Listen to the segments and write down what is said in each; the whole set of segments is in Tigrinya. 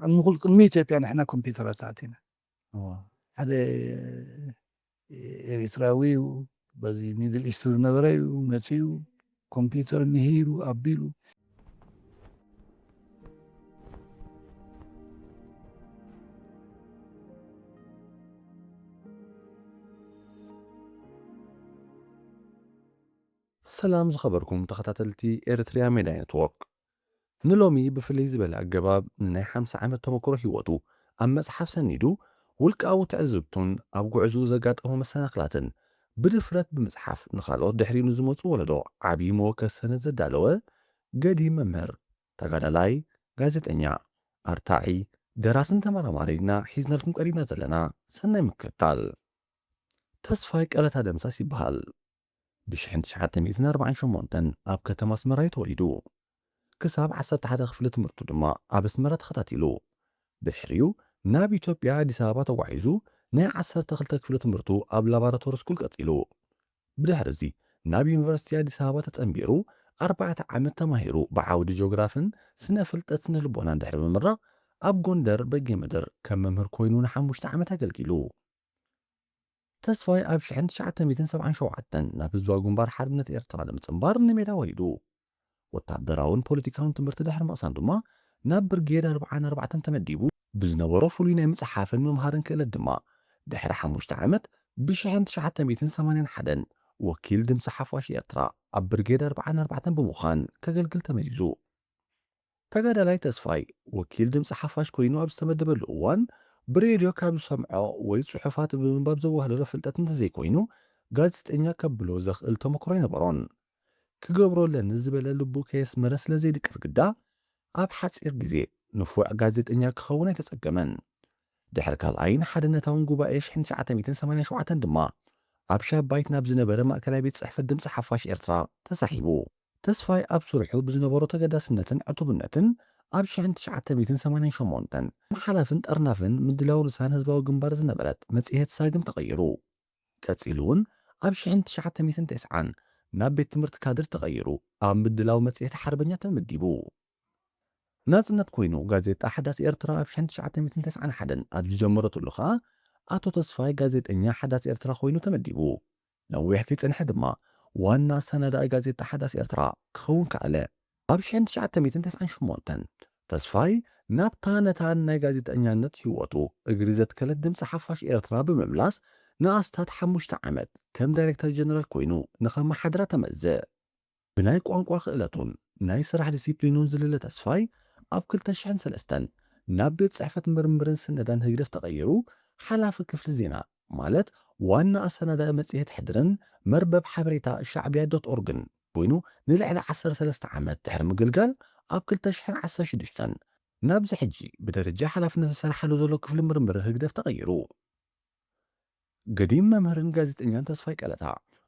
نقول ميت يعني احنا كمبيوترات عندنا آه. هذا إريتراوي بزي ميدل إيست نبري وماتيو كمبيوتر نهيرو أبيلو ሰላም ዝኸበርኩም ተኸታተልቲ ኤርትርያ ሜድያ ኔትዎርክ ንሎሚ ብፍልይ ዝበለ ኣገባብ ናይ 50 ዓመት ተመክሮ ሂወቱ ኣብ መጽሓፍ ሰኒዱ ውልቃዊ ትዕዝብቱን ኣብ ጉዕዙ ዘጋጠሙ መሰናኽላትን ብድፍረት ብምጽሓፍ ንኻልኦት ድሕሪኡ ንዝመፁ ወለዶ ዓብዪ መወከሲ ሰነድ ዘዳለወ ገዲም መምህር ተጋዳላይ ጋዜጠኛ ኣርታዒ ደራስን ተመራማሪና ሒዝነልኩም ቀሪብና ዘለና ሰናይ ምክትታል ተስፋይ ቀለታ ደምሳስ ይበሃል ብ1948 ኣብ ከተማ ኣስመራ ተወሊዱ ክሳብ 11 ክፍሊ ትምህርቱ ድማ ኣብ ኣስመራ ተኸታቲሉ ብሕሪኡ ናብ ኢትዮጵያ ኣዲስ ኣበባ ተጓዒዙ ናይ 12 ክፍሊ ትምህርቱ ኣብ ላቦራቶሪ ስኩል ቀፂሉ ብድሕሪ እዚ ናብ ዩኒቨርሲቲ ኣዲስ ኣበባ ተጸንቢሩ 4 ዓመት ተማሂሩ ብዓውዲ ጂኦግራፍን ስነ ፍልጠት ስነ ልቦናን ድሕሪ ምምራቕ ኣብ ጎንደር በጌምድር ከም መምህር ኮይኑ ን5 ዓመት ኣገልጊሉ ተስፋይ ኣብ 1977 ናብ ህዝባዊ ግንባር ሓርነት ኤርትራ ንምጽንባር ንሜዳ ወሪዱ ወታደራውን ፖለቲካውን ትምህርቲ ድሕሪ ምቕሳም ድማ ናብ ብርጌድ 44 ተመዲቡ ብዝነበሮ ፍሉይ ናይ ምጽሓፍን ምምሃርን ክእለት ድማ ድሕሪ 5 ዓመት ብ1981 ወኪል ድምፂ ሓፋሽ ኤርትራ ኣብ ብርጌድ 44 ብምዃን ከገልግል ተመዚዙ ተጋዳላይ ተስፋይ ወኪል ድምፂ ሓፋሽ ኮይኑ ኣብ ዝተመደበሉ እዋን ብሬድዮ ካብ ዝሰምዖ ወይ ጽሑፋት ብምንባብ ዘዋህለሎ ፍልጠት እንተዘይኮይኑ ጋዜጠኛ ከብሎ ዘኽእል ተመክሮ ይነበሮን ክገብሮለን ዝበለ ልቡ ከየስመረ ስለ ዘይድቅስ ግዳ ኣብ ሓፂር ግዜ ንፉዕ ጋዜጠኛ ክኸውን ኣይተጸገመን ድሕሪ ካልኣይን ሓድነታውን ጉባኤ 1987 ድማ ኣብ ሻባይት ናብ ዝነበረ ማእከላይ ቤት ጽሕፈት ድምፂ ሓፋሽ ኤርትራ ተሳሒቡ ተስፋይ ኣብ ስርሑ ብዝነበሮ ተገዳስነትን ዕቱብነትን ኣብ 1988 ሓላፍን ጠርናፍን ምድላው ልሳን ህዝባዊ ግንባር ዝነበረት መጽሔት ሳግም ተቐይሩ ቀጺሉ እውን ኣብ 1990 ናብ ቤት ትምህርቲ ካድር ተቐይሩ ኣብ ምድላው መጽሔት ሓርበኛ ተመዲቡ ናጽነት ኮይኑ ጋዜጣ ሓዳስ ኤርትራ ኣብ 1991 ኣብ ዝጀመረትሉ ኸዓ ኣቶ ተስፋይ ጋዜጠኛ ሓዳስ ኤርትራ ኮይኑ ተመዲቡ ነዊሕ ክጽንሐ ድማ ዋና ሰነዳይ ጋዜጣ ሓዳስ ኤርትራ ክኸውን ከኣለ ኣብ 1998 ተስፋይ ናብታ ነታን ናይ ጋዜጠኛነት ህይወቱ እግሪ ዘትከለት ድምፂ ሓፋሽ ኤርትራ ብምምላስ ንኣስታት 5 ዓመት ከም ዳይሬክተር ጀነራል ኮይኑ ንኸመሓድራ ተመዝእ ብናይ ቋንቋ ክእለቱን ናይ ስራሕ ዲሲፕሊኑን ዝልለ ተስፋይ ኣብ 2003 ናብ ቤት ጽሕፈት ምርምርን ስነዳን ህግደፍ ተቐይሩ ሓላፊ ክፍሊ ዜና ማለት ዋና ኣሰናዳኢ መጽሔት ሕድርን መርበብ ሓበሬታ ሻዕብያ .ኦርግን ኮይኑ ንልዕሊ 13 ዓመት ድሕሪ ምግልጋል ኣብ 2016 ናብዚ ሕጂ ብደረጃ ሓላፍነት ዝሰርሓሉ ዘሎ ክፍሊ ምርምርን ህግደፍ ተቐይሩ ገዲም መምህርን ጋዜጠኛን ተስፋይ ቀለታ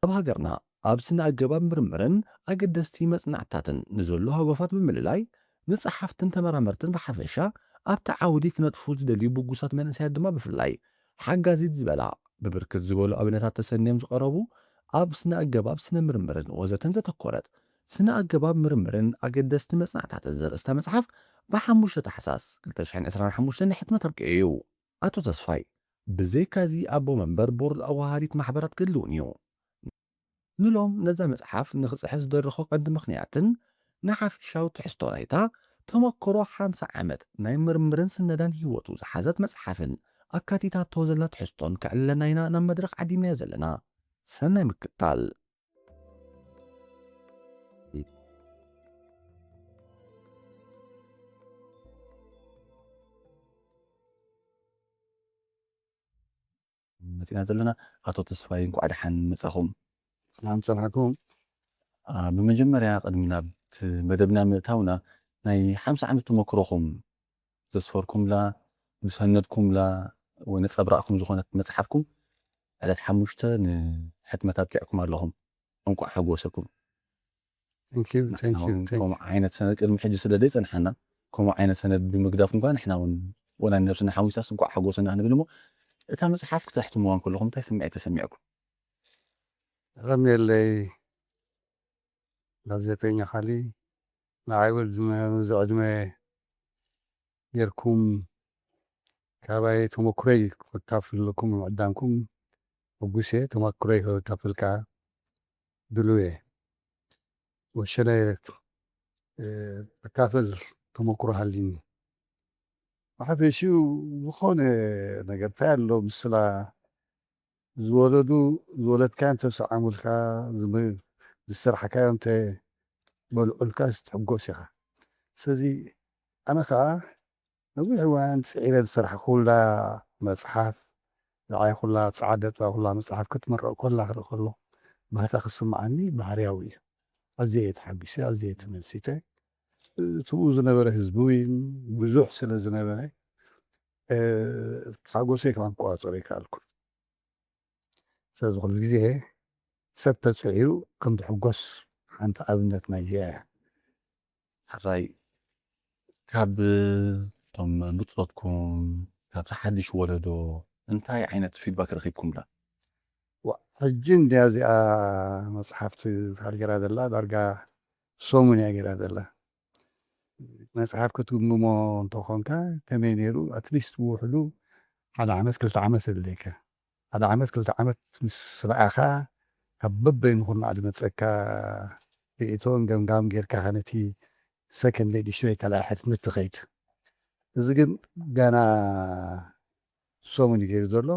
ኣብ ሃገርና ኣብ ስነ ኣገባብ ምርምርን ኣገደስቲ መጽናዕታትን ንዘሎ ሃገፋት ብምልላይ ንጸሓፍትን ተመራመርትን ብሓፈሻ ኣብቲ ዓውዲ ክነጥፉ ዝደልዩ ብጉሳት መንእሰያት ድማ ብፍላይ ሓጋዚት ዝበላ ብብርክት ዝበሉ ኣብነታት ተሰንዮም ዝቐረቡ ኣብ ስነ ኣገባብ ስነ ምርምርን ወዘተን ዘተኮረት ስነ ኣገባብ ምርምርን ኣገደስቲ መጽናዕታትን ዘርእስታ መጽሓፍ ብ5 ታሕሳስ 2025 ንሕትመት ኣብቂዑ ኣቶ ተስፋይ ብዘይካዚ ኣቦ መንበር ቦርድ ኣዋሃዲት ማሕበራት ክህልውን እዩ ንሎም ነዛ መጽሓፍ ንኽጽሕፍ ዝደረኾ ቀንዲ ምኽንያትን ንሓፈሻዊ ትሕዝቶ ናይታ ተመክሮ 50 ዓመት ናይ ምርምርን ስነዳን ህይወቱ ዝሓዘት መጽሓፍን ኣካቲታቶ ዘላ ትሕዝቶን ክዕለና ኢና ናብ መድረኽ ዓዲምና ዘለና ሰናይ ምክትታል መጺና ዘለና ኣቶ ተስፋይ እንኳዕ ደሓን መጻኹም سلام صباحكم ብመጀመርያ ቅድሚ ናብቲ መደብና ምእታውና ናይ 50 ዓመት ተመክሮኹም ዘስፈርኩምላ ዝሰነድኩምላ ወይ ነጸብራቕኩም ዝኾነት መጽሓፍኩም ዕለት 5 ንሕትመት ኣብቂዕኩም ኣለኹም እንኳዕ ሓጎሰኩም thank you ከምኡ ዓይነት ሰነድ ቅድሚ ሕጂ ስለ ዘይጸንሐና ከምኡ ዓይነት ሰነድ ብምግዳፍ እንኳን ንሕና እውን ወላ ነብስና ሓዊሳስ እንኳዕ ሓጎሰና ንብል እሞ እታ መጽሓፍ ክትሕትሙዋ ከለኹም እንታይ ስምዒት ተሰሚዕኩም رمي اللي ጋዜጠኛ ኻሊ ንዓይወል ዝዕድመ ጌርኩም ካባይ ተመኩረይ ክካፍለኩም ምዕዳምኩም ሕጉስ እየ። ተመኩረይ ከካፍልካ ድሉው እየ። ወሸናይ ክካፈል ተመኩሮ ሃልዩኒ ብሓፈሽኡ ዝኾነ ነገር እንታይ ኣሎ ምስላ ዝወለድካዮ እንተሰዓሙልካ ዝስራሕካዮ እንተበልዑልካ ትሕጎስ ኢኻ። ስለዚ ኣነ ከዓ ነዊሕ እዋን ፅዒረ ዝሰርሐ ኩላ መፅሓፍ ንዓይ ኩላ ፃዓደ ጥበብ ኩላ መፅሓፍ ክትምረቕ ከላ ክርኢ ከለኹ ባህታ ክስምዓኒ ባህርያዊ እዩ። ኣዝየ እየ ተሓጒሰ ኣዝየ እየ ተመሲጠ እትብኡ ዝነበረ ህዝቢ ብዙሕ ስለ ዝነበረ ሓጎሰይ ከዓ ክቆፃፀሮ ኣይከኣልኩን። ስለዚ ኩሉ ግዜ ሰብ ተፅዒሩ ከም ዝሕጎስ ሓንቲ ኣብነት ናይ እዚኣ እያ። ሕራይ ካብ እቶም ብፆትኩም ካብቲ ሓድሽ ወለዶ እንታይ ዓይነት ፊድባክ ረኺብኩምላ? ሕጂ እንድያ እዚኣ መፅሓፍቲ እንድሕር ገይራ ዘላ ዳርጋ ሰሙን እያ ገይራ ዘላ። መፅሓፍ ክትግምግሞ እንተኾንካ ከመይ ነይሩ ኣትሊስት ብውሕዱ 1 ዓመት 2 ዓመት የድልየካ። 1 ዓመት 2 ዓመት ምስ ረኣኻ ካብ በበይንኩርናዕ ዝመፀካ ርእቶን ገምጋም ጌርካ ነቲ ሰከንደይ ዲሽተይ ካልኣይ ሕትመት ትኸይድ። እዚ ግን ገና ሰሙን እዩ ገይሩ ዘሎ።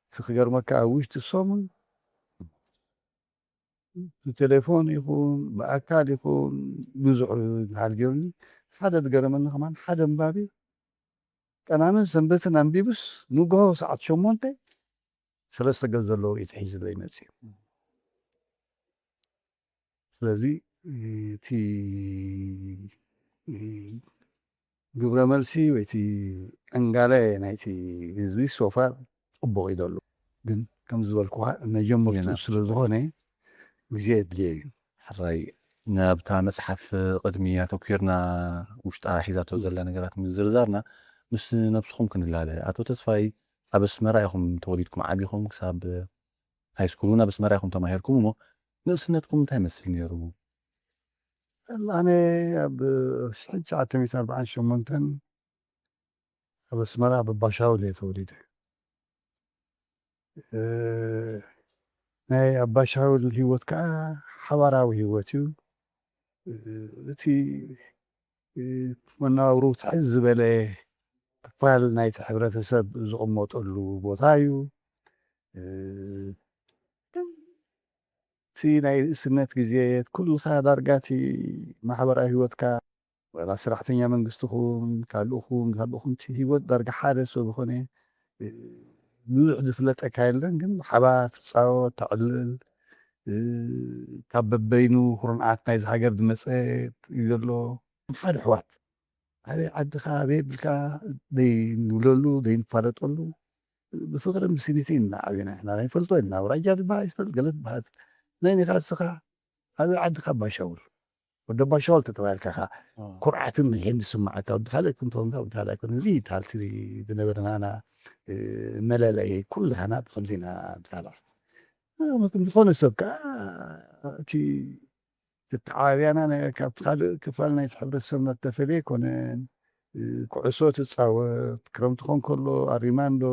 እቲ ክገርመካ ኣብ ውሽጢ ሰሙን ብቴሌፎን ይኹን ብኣካል ይኹን ብዙሕ እንድሕር ገይሩኒ ሓደ ዝገረመኒ ከማን ሓደ ኣንባቢ ቀዳምን ሰንበትን ኣንቢቡስ ንግሆ ሰዓት 8 3 ገጽ ዘለዎ ርእይቲ ሒዙለይ መፅኡ። ስለዚ እቲ ግብረ መልሲ ወይ እቲ ዕንጋለ ናይቲ ህዝቢ ሶፋር ፅቡቕ እዩ ዘሎ። ግን ከም ዝበልኩ መጀመርትኡ ስለ ዝኾነ ግዜ የድልዮ እዩ። ሕራይ ናብታ መፅሓፍ ቅድሚያ ተኪርና ውሽጣ ሒዛቶ ዘላ ነገራት ምዝርዛርና ምስ ነብስኹም ክንላለ ኣቶ ተስፋይ ኣብ ኣስመራ ኢኹም ተወሊድኩም ዓቢኹም ክሳብ ሃይስኩል እውን ኣብ ኣስመራ ኢኹም ተማሂርኩም እሞ ንእስነትኩም እንታይ ይመስል ነይሩ? ኣነ ኣብ 1948 ኣብ ኣስመራ በባሻውል እየ ተወሊደ። ናይ ኣባሻውል ሂወት ከዓ ሓባራዊ ሂወት እዩ። እቲ መነባብሮ ትሕዝ ዝበለ ክፋል ናይቲ ሕብረተሰብ ዝቕመጠሉ ቦታ እዩ። እቲ ናይ ርእስነት ግዜ ኩልካ ዳርጋ እቲ ማሕበራዊ ሂወትካ ዋላ ሰራሕተኛ መንግስቲ ኹን ካልእኹን እቲ ሂወት ዳርጋ ሓደ ሰብ ዝኾነ ብዙሕ ዝፍለጠካ የለን። ግን ብሓባር ትፃወት ተዕልል ካብ በበይኑ ኩርንዓት ናይዚ ሃገር ዝመፀ እዩ ዘሎ ሓደ ኣሕዋት ኣበይ ዓድኻ ኣበይ ብልካ ዘይንብለሉ ዘይንፋለጠሉ ብፍቅርን ብስኒትን እናዓብና ኢና ይፈልጦ ኢና ራያ ዝበሃል ይፈልጥ ገለ ዝበሃል ነይኒኻ እስኻ ኣበይ ዓድኻ ኣባሻውል ወዲ ኣባሻውል ተተባሂልካ ኩርዓትን ይሄን ዝስማዓካ ወዲ ካልእ ክንተወንካ ወዲ ካልእ ኣይኮነን እዚ ታልቲ ዝነበረና መለለይ ኩላና ብከምዚ ኢና ንታልዕ ዝኾነ ሰብ ከዓ እቲ ተተዓባብያና ካብቲ ካልእ ክፋል ናይቲ ሕብረተሰብ እናተፈልየ ኣይኮነን። ኩዕሶ ትፃወት ክረምቲ ክኾን ከሎ ኣሪማንዶ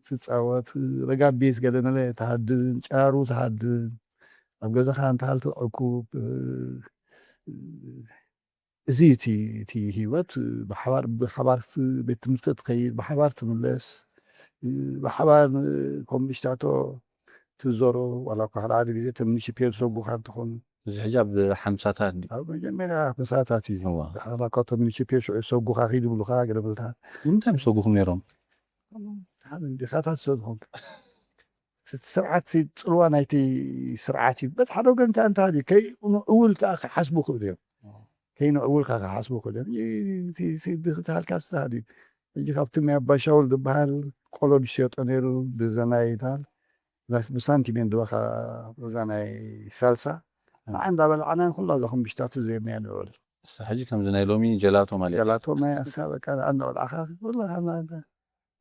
ትፃወት ረጋቢት ገለ መለ ትሃድን ጫሩ ትሃድን ኣብ ገዛኻ እንተሃልቲ ዕኩብ እዚ እቲ ሂወት ብሓባር ቤት ትምህርቲ ትኸይድ ብሓባር ትምለስ ብሓባር ኮምሽታቶ ትዞሮ ዋላ እኳ ሓደ ግዜ ተምኒሽፔር ዝሰጉኻ እንትኾኑ እዚ ሕጂ ኣብ ሓምሳታት ኣብ መጀመርያ መሳታት እዩ ዋላ እኳ ተምኒሽፔር ሽዑ ዝሰጉኻ ኺድ ይብሉኻ ገለ መልታት ንምንታይ ምሰጉኹም ነይሮም? ዲኻታት ዝሰድኹም እቲ ስርዓት ፅልዋ ናይቲ ስርዓት እዩ በቲ ሓደ ወገን ከዓ እንተሃልዩ ከይንዕውል ከዓ ክሓስቡ ክእሉ እዮም ከይንዕውልካ ክሓስቡ ክእሉ እዮም ትሃልካ ዝተሃልዩ ሕጂ ካብቲ ናይ ኣባሻውል ዝበሃል ቆሎ ዝሸጦ ነይሩ ብዘናይ ይታል ብሳንቲም እየን ድባኻ በዛ ናይ ሳልሳ ንዓ እንዳበልዓናን ኩላ እዛ ኮምሽታቱ ዘርናያ ንውዕል ሕጂ ከምዚ ናይ ሎሚ ጀላቶ ማለት ጀላቶ ናይ ኣሳ በቃ እንዳበልዓኻ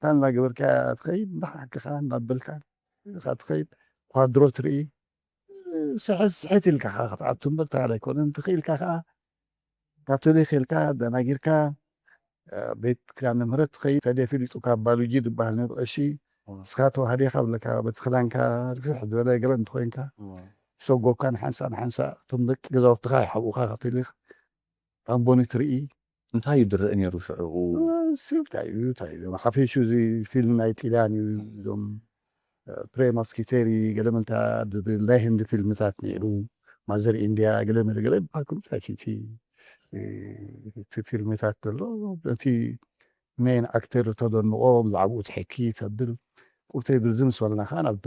ታን እናገበርካ ትኸይድ እንዳሓክኻ እንዳበልካ ትኸይድ ኳድሮ ትርኢ ስሕት ኢልካ ክትዓቱ እምበር ተኻል ኣይኮነን ትኽኢልካ ከዓ ካቶሊክ ኢልካ ደናጊርካ ቤት ክርስቲያን ምህረት ትኸይድ ተደፊሊጡካ ባሎጂ ዝበሃል ነይሩ ቀሺ ንስኻ ተዋህዲኻ ብለካ በቲ ክዳንካ ርግሕ ዝበለ ገለ እንተኮይንካ ሰጎብካ ንሓንሳ እቶም ደቂ ገዛውትኻ ይሓብኡኻ ካቶሊክ ኣምቦኒ ትርኢ እንታይ እዩ ዝረአ ነይሩ ሽዑ? እንታይ እዩ ሓፊሹ እዚ ፊልም ናይ ጢልያን እዩ እዞም ፕሬማስኪቴሪ ገለመልታ ዝብል ናይ ህንዲ ፊልምታት ነይሩ ማዘር ኢንድያ ገለመለ ገለ ይበሃል እቲ ፊልምታት ዘሎ እቲ ሜን ኣክተር ተደንቆ ብዛዕባኡ ትሕኪ ተብል ቁርተይ ብርዚ ምስ በለና ከዓ ናብ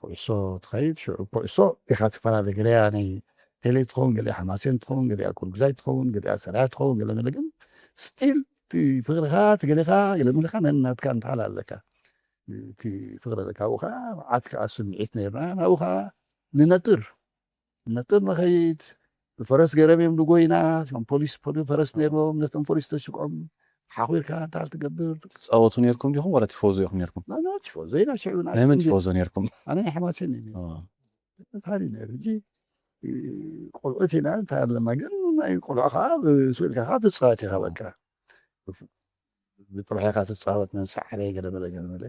ኩዕሶ ትኸይድ ሽዑ ኩዕሶ ኢኻ ትፈላለ ገለያ ናይ ቴሌ ትኸውን ገሊኣ ሓማሴን ትኸውን ገሊኣ ኩርግዛይ ትኸውን ገሊኣ ሰራያ ትኸውን ገለመለ ግን ስቲል እቲ ፍቅርካ ትገሊኻ ገለመለካ ነናትካ እንትሃል ኣለካ እቲ ፍቅሪ ካብኡ ከዓ መዓት ከዓ ስምዒት ነርና ናብኡ ከዓ ንነጥር ንኸይድ ብፈረስ ገረብ ንጎይና እቶም ፖሊስ ፈረስ ነይሮም ነቶም ፖሊስ ተሽቆም ሓኺርካ እንታይ ትገብር ትፃወቱ ነርኩም ዲኹም ወላ ትፈውዙ ኢኹም ነርኩም? ትፈውዙ ኢና ሽዑ ናይ መን ትፈውዙ ነርኩም? ኣነ ናይ ሓማሴን ነይሩ ታሪ ነይሩ እንጂ ቆልዑት ኢና እንታይ ኣለና ግን ናይ ቆልዑ ከዓ ብስእልካ ከዓ ትፃወት ኢኻ በቃ ብጥርሕኻ ትፃወት መንሳዕረ ገለመለ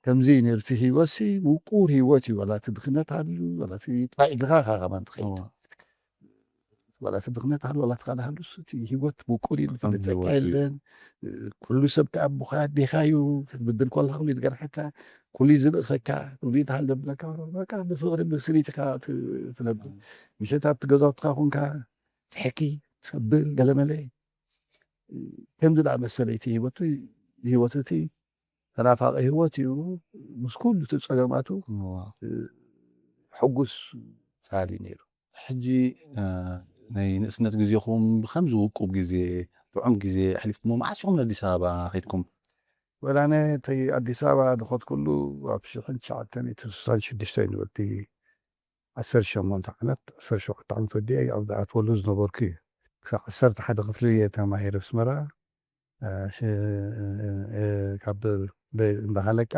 ከምዚ ነይሩ እቲ ሂወት ውቁር ሂወት እዩ ዋላ እቲ ድኽነት ሃልዩ ዋላ እቲ ጥራይ ኢልካ ከማን ትኸይድ ዋላ እቲ ድኽነት ሃልዩ ዋላ ትኻል ሃልዩስ እቲ ሂወት ውቁር እዩ ፍልጠት የለን ኩሉ ሰብ ተኣቡኻ ኣዴኻዩ ክትብድል ከለካ ኩሉ ይትገርሐካ ኩሉ ዝልእኸካ ኩሉ ይተሃለብለካ በቃ ብፍቅሪ ብስኒትካ ትነብር ምሸት ኣብቲ ገዛውትካ ኮንካ ትሕኪ ትብል ገለመለ ከምዚ ዝኣመሰለ እቲ ሂወት እቲ ተናፋቂ ሂወት እዩ ምስ ኩሉ እቲ ፀገማቱ ሕጉስ ሳሊ ነይሩ። ሕጂ ናይ ንእስነት ግዜኹም ብከምዚ ውቁብ ግዜ ጥዑም ግዜ ኣሕሊፍኩሞ መዓዝ ኢኹም ኣዲስ ኣበባ ከይድኩም? ወላ ኣነ እቲ ኣዲስ ኣበባ ድኸድኩሉ ኣብ 1966 እዩ ወዲ 18 ዓመት 17 ዓመት ወዲ ኣብ ዝኣትወሉ ዝነበርኩ እዩ ክሳብ 11 ክፍሊ ተማሂረ ኣስመራ ካብ እንዳሃለቃ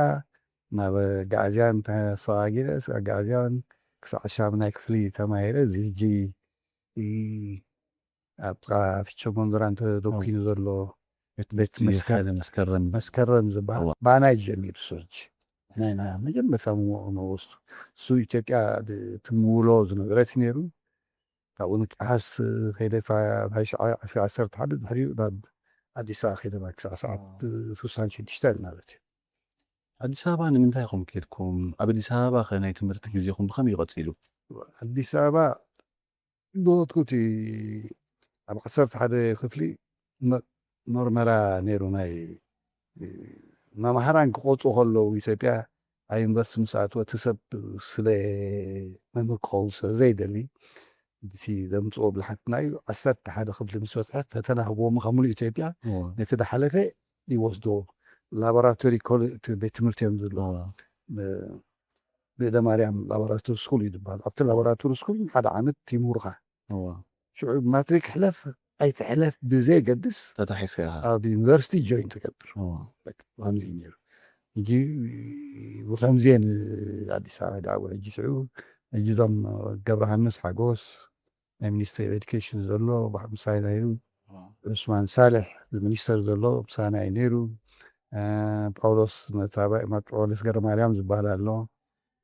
ናብ ጋዕዝያን ተሰጋጊረ ጋዕዝያን ክሳብ 10ይ ክፍሊ ተማሂረ እዚ ሕጂ ኣብ ጥቃ ፊቸ ጎንደራን ተደኪኑ ዘሎ ቤት መስከረም ዝበሃል ባናይ ጀሚሩ እሱ ሕጂ ናይና መጀመርታ መወስቱ እሱ ኢትዮጵያ ትምውሎ ዝነበረት ነይሩ ካብኡ ንቃሓስ ከይደ 11 ድሕሪኡ ናብ ኣዲስ ኣበባ ከይደ ክሳብ ሰዓት 66 ማለት እዩ። ኣዲስ ኣበባ ንምንታይ ኢኹም ከይድኩም? ኣብ ኣዲስ ኣበባ ኸ ናይ ትምህርቲ ግዜኹም ብኸመይ ይቐፂሉ? ኣዲስ ኣበባ ብወትኩቲ ኣብ 11 ክፍሊ መርመራ ነይሩ ናይ መምሃራን ክቆፅኡ ከለዉ ኢትዮጵያ ኣብ ዩኒቨርስቲ ምስ ኣተወ እቲ ሰብ ስለ መምህር ክኸውን ስለዘይደሊ እቲ ዘምፅኦ ብልሓትና እዩ 11 ክፍሊ ምስ በፅሐት ፈተና ህቦሞ ካብ ሙሉእ ኢትዮጵያ ነቲ ዝሓለፈ ይወስዶ ላቦራቶሪ ቤት ትምህርቲ እዮም ዘሎ ብእደ ማርያም ላቦራቶሪ ስኩል እዩ ዝበሃል ኣብቲ ላቦራቶሪ ስኩል ሓደ ዓመት ይምህሩኻ ሽዑ ማትሪክ ሕለፍ ኣይትሕለፍ ብዘይገድስ ተታሒዝካ ኣብ ዩኒቨርስቲ ጆይን ትገብር ከምዚ ነይሩ ሕጂ ብከምዚአን ኣዲስ ኣበባ ዳዕወ ሕጂ ሽዑ ሕጂ እዞም ገብረሃንስ ሓጎስ ናይ ሚኒስትሪ ኤዱኬሽን ዘሎ ምሳይ ነይሩ ዑስማን ሳልሕ ሚኒስተር ዘሎ ምሳናይ ነይሩ ጳውሎስ ጳውሎስ ገብረማርያም ዝበሃል ኣሎ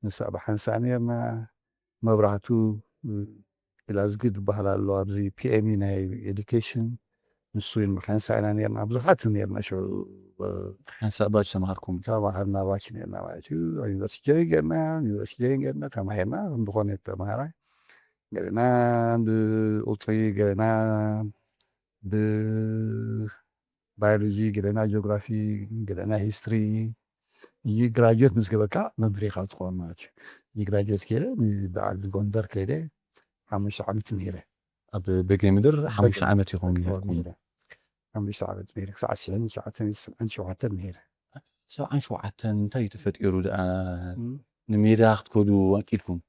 ንሳ ብሓንሳ ነርና መብራህቱ ኢላዝጊ ዝበሃል ኣሎ ኣብዚ ፒኤም ናይ ኤዱኬሽን ንሱ ብሓንሳ ኢና ነርና ብዙሓት ነርና ሽዑ ሓንሳ ባች ተማሃርኩም? ተማሃርና ባች ነርና ማለት እዩ ዩኒቨርስቲ ጆይን ገርና ተማሂርና ዝኾነ ተማሃራይ ገለና ብቁፅሪ ገለና ብባዮሎጂ ገለና ጂኦግራፊ ገለና ሂስትሪ ግራጁዌት ምስ ገበርካ መምህር ኢኻ ትኾን ማለት እዩ ግራጁዌት ከይደ ንበዓል ጎንደር ከይደ 5 ዓመት ነይረ ኣብ በጌምድር 5 ዓመት ኢኹም ነይርኩም? 5 ዓመት ነይረ ክሳብ 1977 ነይረ 77 እንታይ ተፈጢሩ ደኣ ንሜዳ ክትከዱ ኣቂድኩም?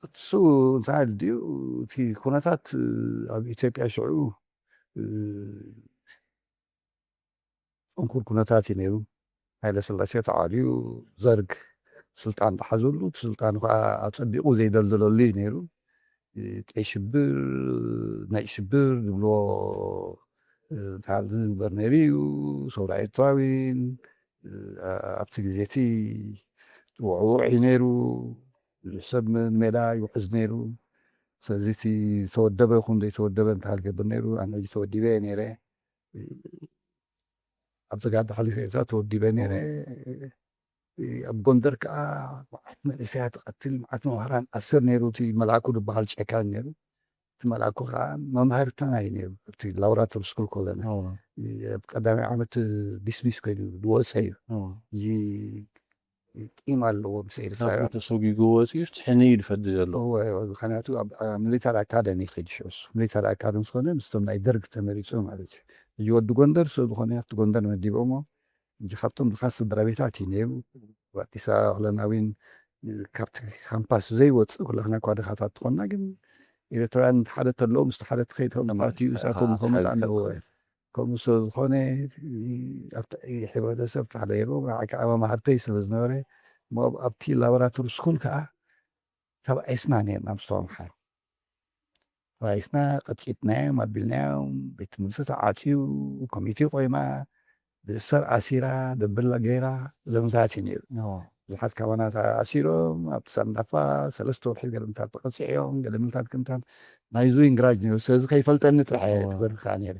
እሱ እንታይ ድዩ እቲ ኩነታት ኣብ ኢትዮጵያ ሽዑ እንኩር ኩነታት እዩ ነይሩ ሃይለ ስላሴ ተዓልዩ ዘርግ ስልጣን ዝሓዘሉ እቲ ስልጣን ከዓ ኣፀቢቑ ዘይደልደለሉ እዩ ነይሩ ቀይ ሽብር ናይ ሽብር ዝብሎ ታል በርነሪ ሰውራ ኤርትራዊን ኣብቲ ግዜ እቲ ውዕውዕ እዩ ነይሩ ሰብ ሜዳ ይውሕዝ ነይሩ ስለዚ እቲ ተወደበ ይኹን ዘይተወደበ እንተሃል ገብር ነይሩ ኣነ ተወዲበ ነይረ ኣብ ተጋሩ ሓሊሰ ኤርትራ ተወዲበ ነይረ ኣብ ጎንደር ከዓ መዓት መንእሰያት ቀትል መዓት መምሃራን ኣስር ነይሩ እቲ መልኣኩ ዝበሃል ጨካን ነይሩ እቲ መልኣኩ ከዓ መምሃርትና እዩ ነይሩ እቲ ላቦራቶሪ ስኩል ኮለና ኣብ ቀዳማይ ዓመት ዲስሚስ ኮይኑ ዝወፀ እዩ እዚ ቂም ኣለዎ ምስ ኤርትራውያን ተሰጊጉ ወፂኡ ትሕኒ እዩ ዝፈዲ ዘሎ ምክንያቱ ኣብ ሚሊታሪ ኣካደሚ ከይዱ ሽዑስ ሚሊታሪ ኣካደሚ ዝኾነ ምስቶም ናይ ደርጊ ተመሪፁ ማለት እዩ ወዲ ጎንደር ስለዝኾነ ኣብቲ ጎንደር መዲቦሞ እንጂ ካብቶም ድኻስ ስድራ ቤታት እዩ ነይሩ ኣዲስ ኣበባ ክለናዊን ካብቲ ካምፓስ ዘይወፅእ ኩላትና እኳ ድኻታት ትኾንና ግን ኤርትራውያን ሓደ ተለዎ ምስቲ ሓደ ትኸይድ ከምኡ እሳቶም ከምኡ ኣለዎ ከምኡ ስለዝኾነ ኣብቲ ሕብረተሰብ ተሓለይሮ ከዓ መማሃርተይ ስለዝነበረ ኣብቲ ላቦራቶሪ ስኩል ከዓ ተባዒስና ነርና ምስቶም መምሃር ተባዒስና ቀጥቂጥናዮም ኣቢልናዮም ቤት ትምህርቲ ተዓፅዩ ኮሚቴ ቆይማ ሰብ ዓሲራ ደብላ ገይራ ለምታት እዩ ነይሩ ብዙሓት ካባና ተዓሲሮም ኣብቲ ሳንዳፋ 3 ወርሒ ገለምታት ተቐፂዕዮም ገለምታት ክንታን ናይ ዙይን ግራጅ ነይሩ ስለዚ ከይፈልጠኒ ጥራሕ ትበሪ ከዓ ነይረ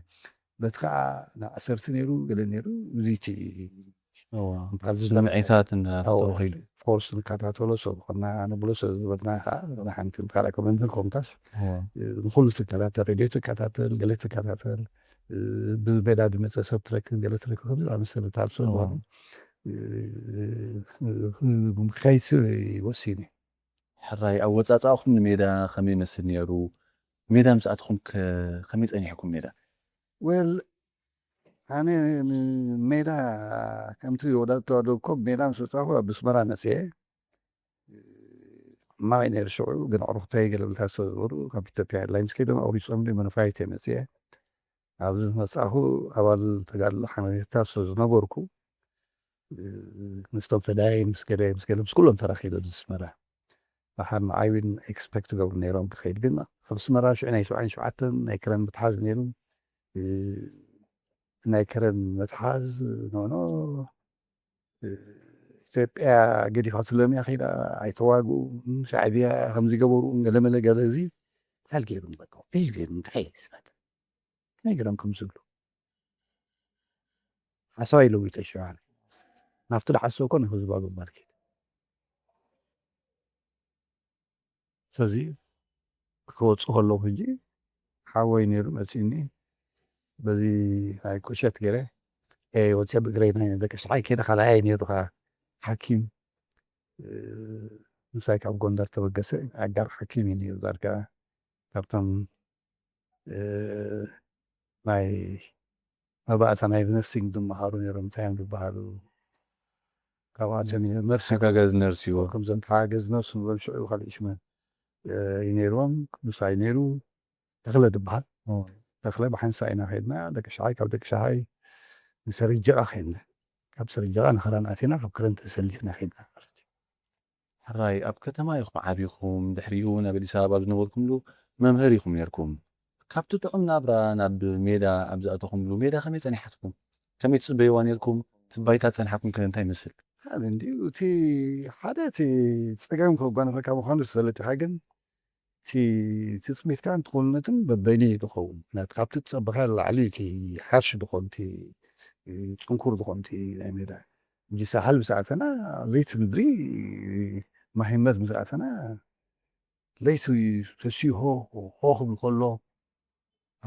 በቲ ከዓ ንኣሰርቲ ነይሩ ገለ ነይሩ እዙይቲ ስምዒታት እናተወኺሉ ኮርስ ንከታተሎ ሰብ ኮና ንብሎ ሰብ ዝበልና ከዓ ንሓንቲ ካልእ ኮመንተር ኮምታስ ንኩሉ ትከታተል ሬድዮ ትከታተል ገለ ትከታተል ብሜዳ ድመፀ ሰብ ትረክብ ገለ ትረክብ ከምዚ ኣመሰለታት ሰብ ዝኾነ ከይስ ወሲኒ ሕራይ ኣብ ወፃፃእኹም ንሜዳ ከመይ ይመስል ነይሩ ሜዳ ምስኣትኹም ከመይ ፀኒሕኩም ሜዳ ወል ኣነ ሜዳ ከምቲ ወዳተዋደብኮም ሜዳ ምስ ወፃኹ ኣብ ኣስመራ መፅአ ማይ ነይሩ ሽዑ ግን ኣዕሩኽተይ ገለምታት ሰብ ዝበሉ ካብ ኢትዮጵያ ኤርላይንስ ከይዶም ኣውሪፆም መነፋይት መፅአ ኣብዚ መፅኣኹ ኣባል ተጋድሎ ሓመሬታት ስለዝነበርኩ ምስቶም ፈዳይ ምስ ገለ ምስ ኩሎም ተራኺበ ብኣስመራ ባሓር ንዓይን ኤክስፔክት ገብሩ ነይሮም ክኸይድ ግን ኣብ ኣስመራ ሽዑ ናይ 77 ናይ ክረም ምትሓዝ ነይሩ ናይ ክረም ምትሓዝ ኖኖ ኢትዮጵያ ገዲፋትሎም እያ ኸይዳ ኣይተዋግኡ ሻዕብያ ከምዚ ገበሩ ገለመለ ገለ እዚ ታል ገይሩም በቃ ፌሽ ገይሩ እንታይ ስማት ናይ ገረም ከም ዝብሉ ሓሳብ ይለውጥ ይሽዓል ናፍቲ ድሓሰብ ኮነ ህዝባዊ ማርኬት ስለዚ ክወፁ ከለዉ ሕጂ ሓወይ ነይሩ መፂኒ በዚ ናይ ቁሸት ገይረ ወፂአ ብእግረይ ደቂ ሰሓይ ከይደ ካልኣይ ነይሩ ከዓ ሓኪም ምሳይ ካብ ጎንደር ተበገሰ ኣጋር ሓኪም እዩ ነይሩ ዳርጋ ካብቶም ናይ መባእታ ናይ ነርሲንግ ዝመሃሩ ነይሮም እንታይ እዮም ዝበሃሉ ካብኣቶም ነርሲ ሓጋገዝ ነርሲ እዩ ከምዞም ሓጋገዝ ነርሲ ንብሎም ሽዑ ካልእ ሽመን እዩ ነይሮም ምሳይ ነይሩ ተኽለ ዝበሃል ተኽለ ብሓንሳ ኢና ኸይድና ደቂ ሸሓይ ካብ ደቂ ሸሓይ ንሰሪጀቃ ኸይድና ካብ ሰሪጀቃ ንኽረን ኣቲና ካብ ክረን ተሰሊፍና ኸይድና ማለት እዩ ሕራይ ኣብ ከተማ ኢኹም ዓቢኹም ድሕሪኡ ናብ ኣዲስ ኣበባ ዝነበርኩምሉ መምህር ኢኹም ነርኩም ካብቲ ጥቕም ናብራ ናብ ሜዳ ኣብ ዝኣተኹምሉ ሜዳ ከመይ ፀኒሓትኩም ከመይ ትፅበይዋ ነርኩም ትባይታ ፀኒሓኩም ከ እንታይ ይመስል እንዲሁ እቲ ሓደ እቲ ፀገም ከጓነፈካ ምዃኑ ዝፈለጥካ ግን እቲ ትፅቢትካ እንትኽእልነትን በበይኒ ዝኸውን ምክንያቱ ካብቲ ትፀበኻ ላዕሊ እቲ ሓርሽ ዝኮን እቲ ፅንኩር ዝኮን እቲ ናይ ሜዳ እንጂ ሳሓል ብሰዓተና ለይቲ ምድሪ ማሂመት ብሰዓተና ለይቲ ተሲሆ ሆ ክብል ከሎ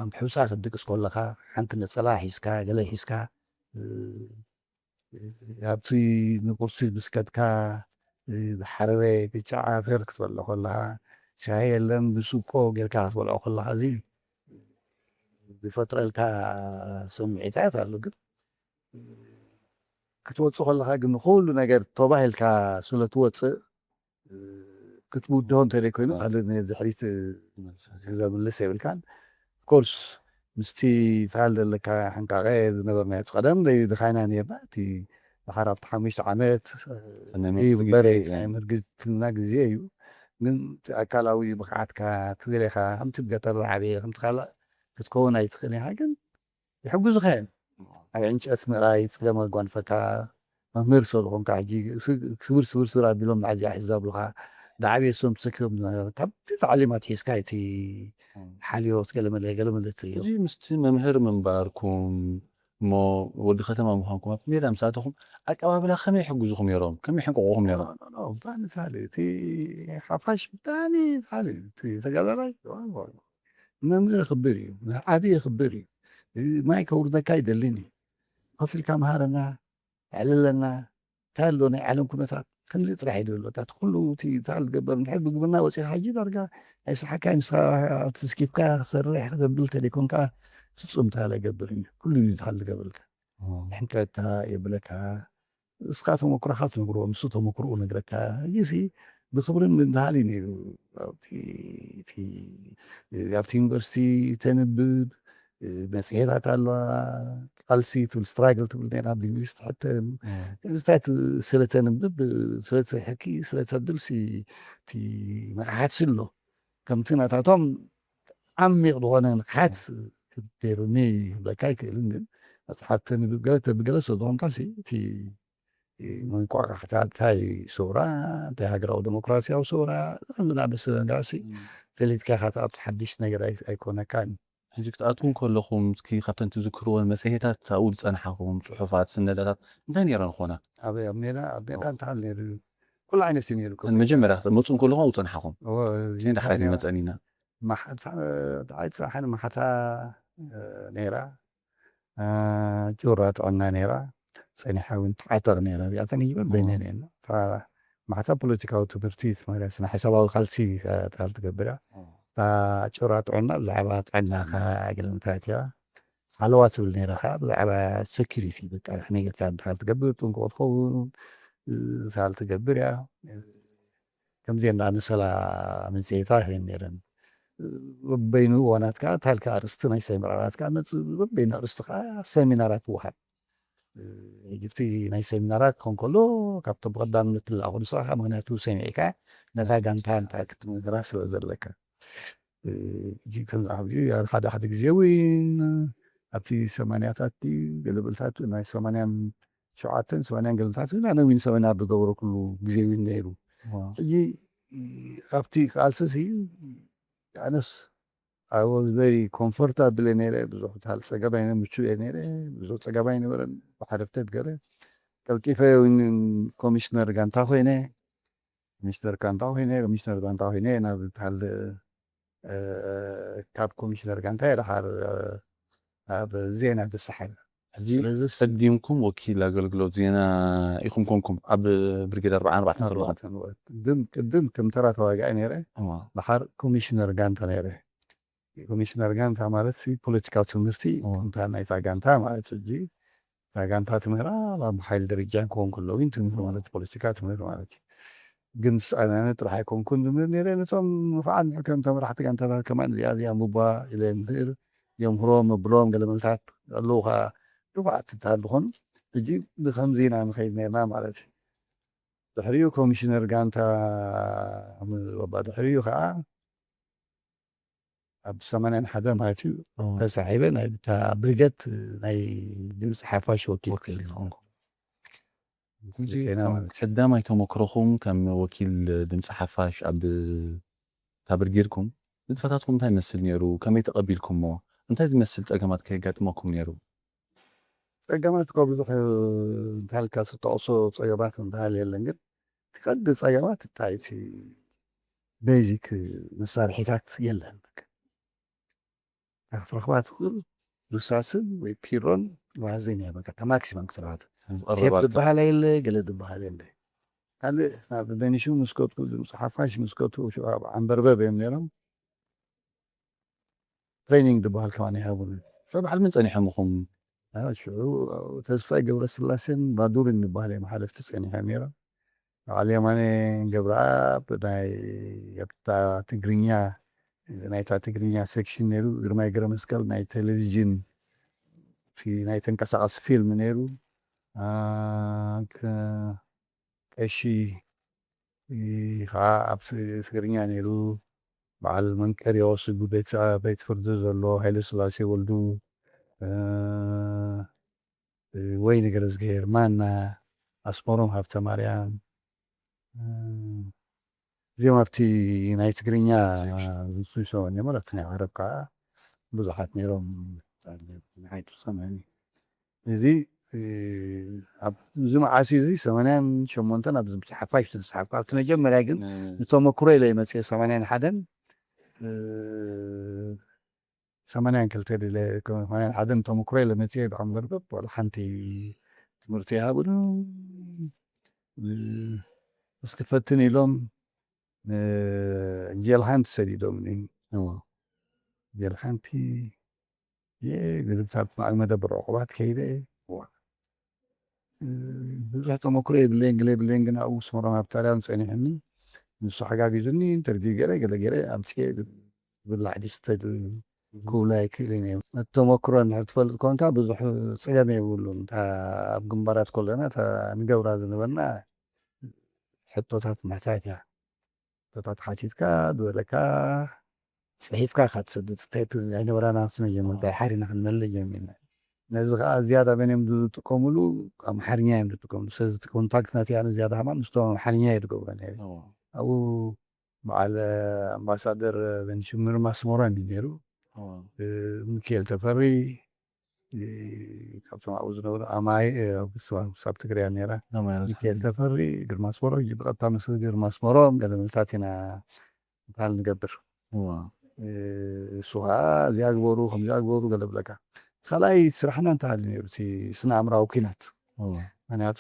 ኣብ ሕውፃ ክትድቅስ ከለካ ሓንቲ ነፀላ ሒዝካ ገለ ሒዝካ ኣብቲ ንቁርሲ ብስከትካ ብሓረረ ቅጫ ዓተር ክትበልዖ ከለካ ሻሂ የለን ብስቆ ጌርካ ክትበልዖ ከለካ እዚ ዝፈጥረልካ ስምዒታት ኣሎ ግን ክትወፅእ ከለካ ግን ንኩሉ ነገር ተባሂልካ ስለትወፅእ ክትውድሆ እንተደይኮይኑ ካልእ ድሕሪት ዘምልስ የብልካን ኮርስ ምስቲ ፋል ዘለካ ሓንቃቐ ዝነበርናዮ ቀደም ድኻይና ነርና እቲ ድሓር ኣብቲ 5 ዓመት በረ ናይ ምርግትና ግዜ እዩ من أكلاوي بقعتك تدريخا هم تبقى ترى عليه هم تخلى تكون أي تخلي حاجة يحجز خير أنت أثمر تسلم الجوان فكا مهمر صدقهم كعجي سور بيلوم عزي أحزاب لها دعابي سوم سكهم طب تعليمات حسكايتي حاليوت قلم اللي تريو جي مست ممهر منباركم مو ودي ختم مهانكم ميدا مساعدكم أكبر خمي يحجزكم يرون كم يحققوهم يرون بتاعني ثالي تي حفاش بتاعني ثالي تي تقدر مهمر خبري عادي خبري ما يكور ذا كايد الليني وفي الكامهارنا عللنا تالونا علم كنا خلي طلع يدول تدخلوا تي تال قبل نحب قبلنا وشي حاجة درجة ايش حكى تسكيب كا صريح قبل تليكون كا تصوم تالا قبل كل يتحل قبل حنكا يبلك اسقاطهم وكرهاتهم يقولوا مسوتهم وكرهون نقرأك جيسي بخبر من ذاليني في في يونيفرسيتي تنبب مسيرات على قلسيت والستراجل تقول دين عبد الجليست حتى استات سلة تنبب سلة حكي سلة تدلسي في مقاحات سلو كم تنا تعطم عمي غضوانا حات تيروني بكايك لندن حتى بقلت بقلت ضوان قاسي في من قرر حتى تاي صورة تاي هجرة وديمقراطية وصورة عندنا بس نقاسي في اللي تكاخت حدش نقرأ يكون كان هجيك تأتون كلكم كي خاطر تذكروا المسيحيات تقول صنحكم صحفات سندات نين يرون خونا أبي أبنينا تعال كل عين سنير كل المجمرة مصون كلهم أو صنحكم هو تين حالي مسألينا ما حد عايز صحن ما حتى نيرة جورات عنا نيرة سني حاول تعتر نيرة يعطيني بينين فما حتى بوليتيكا وتبرتيث ما لسنا حسابه خالصي تعال تقبله فجورات عنا لعبات عنا خاقل متاتيا حلوات بالنيرة خاب لعبة سكيورتي بقى احنا كان تعال تقبل تنقض خون تعال تقبل كم زين أنا سلا من زيتاه النيرة بين ونات كانت هالكارستنا سيمينارات كانت بين أرستقاء سيمينارات وحد جبتي ناي سيمينارات كون كله كابت بغدان مثل أخذ صراحة مغناتو سيميكا نتا جانتان تاكت من راس لك جي كان عبي هذا حد جيوين أبتي سمانياتاتي قلبلتاتو ناي سمانيان شعاتن سمانيان قلبلتاتو أنا وين سمانيات بقورو كله جيوين نيرو جي أبتي خالصي أنس I was very comfortable نيرة بزوج هالسجابين مشوا نيرة بزوج سجابين ورن بحرفت بقرة قال كيف وين كوميشنر كان تاخو هنا كوميشنر كان تاخو هنا كوميشنر كان تاخو هنا أنا بتحل كاب كوميشنر كان تاخو حار زينة بالسحر قديمكم وكيل أقولك زينا إخم كونكم أب بريجيد 4 قدمت كم ترى تواجع نيرة بحر كوميشنر كان تنيرة كوميشنر كان تعملت في بوليتيكال تمرتي كنت أنا إذا تعملت تجي كان تمرة لا بحال درجان كون كله وين تمر مالت بوليتيكال تمر مالت جنس أنا راح يكون كل من نيرين توم فعلا كم تمر حتى كان كمان اللي يا مبا إلى نهر يوم هروم بلوم قال من تحت اللغة لغة تتعلقون تجي بخمسين عام خير نيرنا مالت دحريو كوميشنر كان وبعد دحريو خا بسمانين حدا ماتوا بس عيبنا تا بريجت ناي دمس حفاش وكيل قدام أيتم كرخم كم وكيل دمس حفاش أب تابرجيركم فتاتكم تاي مسل نيرو كم يتقبلكم مو انتي تمثل تقامات كي قاتمكم نيرو تقامات قبل هالكاس تقصو صيابات انتهال يلنجد تقد صيابات التاي في بيزيك مسارحيتات يلا رخبات خل رساسن وبيرون وهذين يا بقى تماكسيمم كترات كيف دبها ليلة قال دبها ليلة هذا بدني شو مسكوت كل صحافاش مسكوت وشو عم بربابة منهم تريننج دبها كمان يهابون شو بحال من صنيح مخم شو تسفى قبل السلاسن بادور إن دبها محالف تسكني حميرة على ماني قبل بداي يبتا تقرينيا نايتا تقرينيا سكشن نيرو غير جرامسكال ناي تلفزيون في ناي تنقص فيلم نيرو اشي ከዓ ኣብ ትግርኛ ነይሩ በዓል መንቀሪዎስ ቤት ፍርዲ ዘሎ ሃይለ ስላሴ ወልዱ ወይኒ ገረዝግሄር ማና ኣስመሮም ሃብተ ማርያም እዚኦም ኣብቲ ናይ ትግርኛ ዝስዕስዑኒ እሞ ኣብቲ ናይ ዓረብ ከዓ ብዙሓት ነይሮም ንዓይቱ ሰምዐኒ እዚ እዚ መዓስ እዚ 88 ኣብዚ ሓፋሽ ዝተሰሓብኩ ኣብቲ መጀመርያ ግን ንተመክሮ ኢለ መፅአ 81 81 ንተመክሮ ኢለ መፅአ ብጣዕሚ ገርበብ ወላ ሓንቲ ትምህርቲ ይሃቡን እስክፈትን ኢሎም ጀልሃንቲ ሰዲዶምኒ ጀልሃንቲ ግልብታት መደበር ዕቁባት ከይደ ብዙሕ ተመክሮ የብለይን ግን ኣብኡ ኣስመሮም ሃብተማርያም ፀኒሐኒ ንሱ ሓጋጊዙኒ ኢንተርቪው ገይረ ገለ ገይረ ኣምፅአ ዝብላዕ ድስተ ክብሎ ኣይክእልን እየ ተመክሮ እንድሕር ትፈልጥ ኮንካ ብዙሕ ፀገም የብሉን ኣብ ግንባራት ከለና ንገብራ ዝነበርና ሕቶታት ምሕታት እያ ሕቶታት ሓቲትካ ዝበለካ ፅሒፍካ ኢካ ትሰድድ ታይፕ ኣይነበራና መጀመርታ ሓሪና ክንመልእ ጀሚርና ነዚ ከዓ ዝያዳ መን እዮም ዝጥቀምሉ ኣምሓርኛ እዮም ዝጥቀምሉ ስለዚ ኮንታክት ናተይ ኣነ ዝያዳ ሃማ ምስቶም ኣምሓርኛ እየ ዝገብሮ ነይረ ኣብኡ በዓል ኣምባሳደር ቤንሽምር ኣስመሮም እዩ ነይሩ ሚካኤል ተፈሪ ካብቶም ኣብኡ ዝነበሩ ኣማይ ሳብ ትግርያ ነይራ ሚካኤል ተፈሪ ግርማ ኣስመሮም ብቐጥታ ምስ ግርማ ኣስመሮም ገለ መልታት ኢና እንታይ ንገብር እሱ ከዓ እዚኣ ግበሩ ከምዚኣ ግበሩ ገለ ብለካ ካልኣይ ስራሕና እንታይ ሃሊ ነይሩ እቲ ስነ ኣእምራዊ ኩናት ምክንያቱ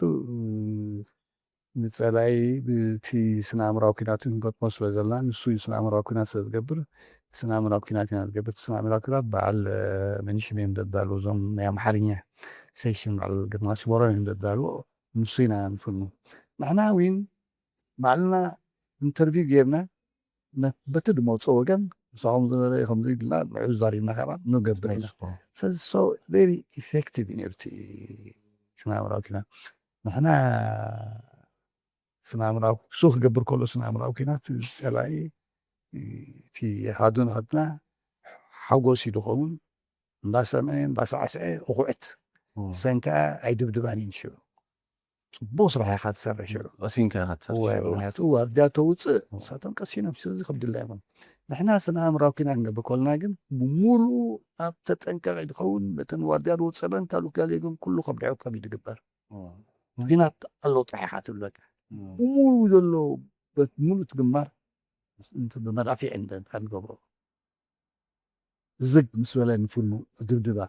ንፀላኢ ብቲ ስነ ኣእምራዊ ኩናት ክንገጥሞ ስለ ዘለና ንሱ ስነ ኣእምራዊ ኩናት ስለ ዝገብር ስነ ኣእምራዊ ኩናት ኢና ዝገብር ስነ ኣእምራዊ ኩናት በዓል መንሽም እዮም ዘዳልዎ እዞም ናይ ኣምሓርኛ ሴክሽን በዓል ግርማ ኣስመሮም እዮም ዘዳልዎ ንሱ ኢና ንፍኑ ንሕና ውን ባዕልና ኢንተርቪው ጌርና በቲ ድመፆ ወገን ንስኹም ዝነበረ ከምዚ ኢልና ንዑ ዛሪብና ከዓ ንገብር ኢና ስለዚ ሶ ቬሪ ኢፌክቲቭ እዩ ነይሩ እቲ ስነ ኣእምራዊ ኩናት ንሕና ስነ ኣእምራዊ እሱ ክገብር ከሎ ስነ ኣእምራዊ ኩናት ፀላኢ እቲ ሃዱ ንክድና ሓጎስ እዩ ዝኸውን እንዳሰምዐ እንዳሳዕስዐ እኩዕት ሰንካ ኣይድብድባን እዩ ሽዑ ፅቡቅ ስራሕ ኢካ ትሰርሕ ሽዑ ቀሲንካ ኢካ ትሰርሕ ምክንያቱ ዋርድያ ተውፅእ ንሳቶም ቀሲኖም ስለዚ ከብድላ ይኹን ንሕና ስነ ኣእምራዊ ኩናት ክንገብር ከለና ግን ብሙሉእ ኣብ ተጠንቀቂ ዝኸውን በተን ዋርድያ ዝወፀለን ካልእ ገሊኡ ግን ኩሉ ከብድዐካ እዩ ዝግበር ኩናት ኣሎ ጥራሕ ኢካ ትብል በቃ ብሙሉእ ዘሎ ሙሉእ ትግማር ብመዳፊዕ እንታይ ንገብሮ ዝግ ምስ በለ ንፍኑ ድብድባ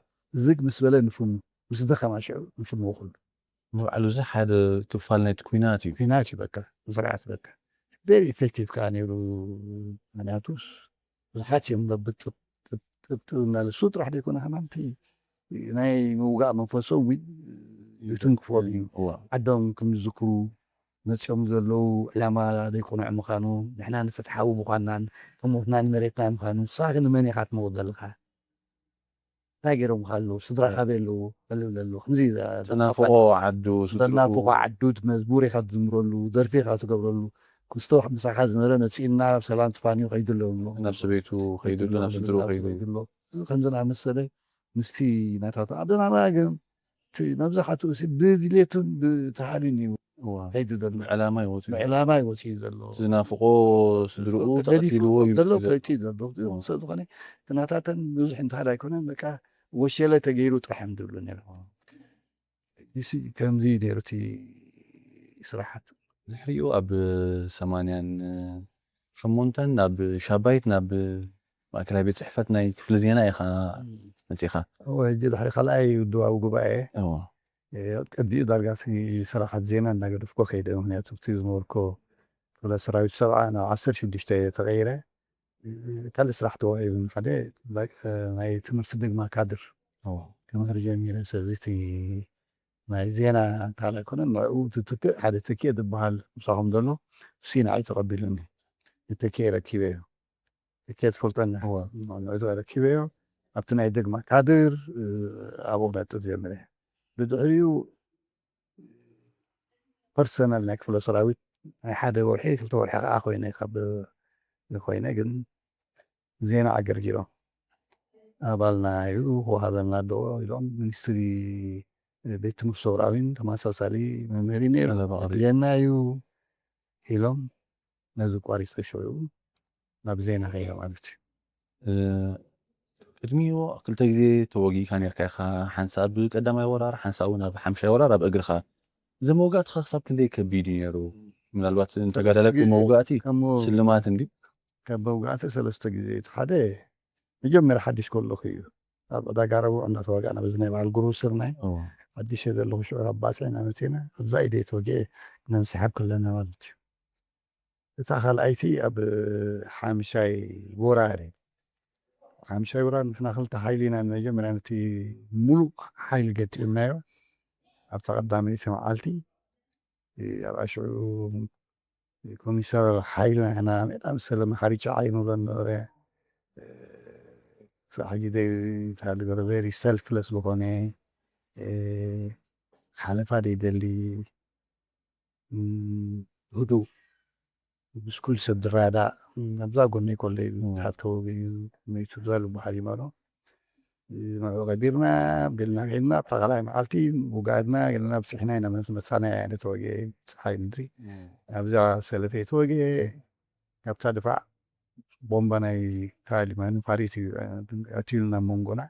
ዝግ ምስ በለ ንፍኑ ምስ ደኸማ ሽዑ ንፍንዎ ኩሉ ንባዕሉ እዚ ሓደ ክፋል ናይቲ ኩናት እዩ ኩናት እዩ በቃ ስርዓት በቃ ቬሪ ኢፌክቲቭ ከዓ ነይሩ ምክንያቱ ብዙሓት እዮም ጥብጥብ እናበለ እሱ ጥራሕ ዘይኮነ ከማንቲ ናይ ምውጋእ መንፈሶም ይትንክፎም እዩ ዓዶም ከም ዝዝክሩ መፅኦም ዘለው ዕላማ ዘይቁኑዕ ምዃኑ ንሕና ንፍትሓዊ ምዃንናን ተሞትና ንመሬትና ምዃኑ ንስኻ ንመን ኢኻ ትመውት ዘለካ እንታይ ገይሮም ካለው ስድራ ካበይ ኣለው በልብል ኣሎ ከምዚ ተናፍቆ ዓዱ ተናፍቆ ዓዱ መዝሙር ኢካ ትዝምረሉ ደርፊ ኢካ ትገብረሉ ክስቶ ምሳኻ ዝነበረ መፂእና ሰላም ጥፋንዩ ከይዱ ኣለዎ ናብ ሰበይቱ ከይዱ ኣሎ ናብ ስድሩ ከይዱ ኣሎ ከምዚ ዝኣመሰለ ምስቲ ናታት ኣብ ዘናባ ግን መብዛሕትኡ ብድሌቱን ብተሃልዩን እዩ ከይዱ ዘሎ ዕላማ ይወፅእ ብዕላማ ይወፅእ ዘሎ ዝናፍቆ ስድርኡ ተቐቲልዎ ዘሎ ፍለጢ ዘሎ ስለዝኾነ ትናታተን ብዙሕ እንተሃድ ኣይኮነን በቃ ወሸለ ተገይሩ ጥራሕ እዮም ዝብሉ ነይሩ ከምዚ ነይሩ እቲ ስራሓት ድሕሪኡ ኣብ 88 ናብ ሻባይት ናብ ማእከላይ ቤት ፅሕፈት ናይ ክፍሊ ዜና ኢኻ መፂኻ ሕጂ ድሕሪ ካልኣይ ውድባዊ ጉባኤ ቀቢኡ ዳርጋ እቲ ስራሓት ዜና እናገደፍኮ ከይደ ምክንያቱ እቲ ዝነበርኮ ክፍለ ሰራዊት 70 ናብ 16 ተቀይረ ካልእ ስራሕ ተዋሂቡ ሓደ ናይ ትምህርቲ ድግማ ካድር ክምህር ጀሚረ ስለዚ እቲ ናይ ዜና እንታይ ኣይኮነን ንዕኡ ትትክእ ሓደ ትክእ ዝበሃል ምሳኹም ዘሎ እሱ ንዓይ ተቐቢሉኒ ትክእ ረኪበዮ ትክእ ትፈልጠና ንዕኡ ረኪበዮ ኣብቲ ናይ ድግማ ካድር ኣብኡ ነጥብ ጀሚረ ብድሕሪኡ ፐርሰናል ናይ ክፍለ ሰራዊት ናይ ሓደ ወርሒ ክልተ ወርሒ ከዓ ኮይነ ካብ ኮይነ ግን ዜና ኣገርጊሮም ኣባልና እዩ ወሃበና ኣሎ ኢሎም ሚኒስትሪ ቤት ትምህርቲ ሰውራዊን ተመሳሳሊ መምህሪ ነይሩ ድልየና እዩ ኢሎም ነዚ ቋሪፅ ተሸዑ ናብ ዜና ኸይደ ማለት እዩ ቅድሚዎ ክልተ ግዜ ተወጊእካ ነርካ ኢኻ ሓንሳብ ብቀዳማይ ወራር ሓንሳብ እውን ኣብ ሓምሻይ ወራር ኣብ እግርኻ ዘመውጋእትኻ ክሳብ ክንደይ ከቢድ እዩ ነይሩ ምናልባት እንተጋዳለኩ መውጋእቲ ስልማት እንዲ ካብ መውጋእቲ ሰለስተ ግዜ ሓደ መጀመርያ ሓድሽ ከለኹ እዩ ኣብ ዕዳጋ ረቡዕ እንዳተዋጋእና በዚ ናይ በዓል ጉሩ ስርናይ ሓድሽ ዘለኹ ሽዑ ኣብ ባፅዕና መፂና ኣብዛ ኢደ ተወጊአ ነንሰሓብ ከለና ማለት እዩ እታ ካልኣይቲ ኣብ ሓምሻይ ወራር ሓምሻይ ወራር ንሕና ክልተ ሓይሊ ኢና መጀመርያ ነቲ ሙሉእ ሓይሊ ገጢምናዮ ኣብታ ቀዳመይቲ መዓልቲ ኣብ ኣሽዑ ኮሚሰር ሓይልና ሕና ሜዳ መሰለ መሓሪጫ ዓይኑ ለነበረ ክሳብ ሕጂ ታልገረ ቬሪ ሰልፍለስ ዝኾነ ሓለፋ ደይደሊ ህዱእ ምስ ኩሉ ሰብ ዝራዳእ ኣብዛ ጎነይ ከሎ ካብ ተወጊኡ ሞይቱ ዝበል በሃል ይመሮ ንዕኡ ቀቢርና ገልና ከይድና ኣብታ ካልኣይ መዓልቲ ውጋድና ገልና በፂሕና ኢና መሳና ኢና ተወጊአ ፀሓይ ምድሪ ኣብዛ ሰለፈ ተወጊአ ካብታ ድፋዕ ቦምባ ናይ ታሊማን ፋሪት እዩ ኣትዩልና መንጎና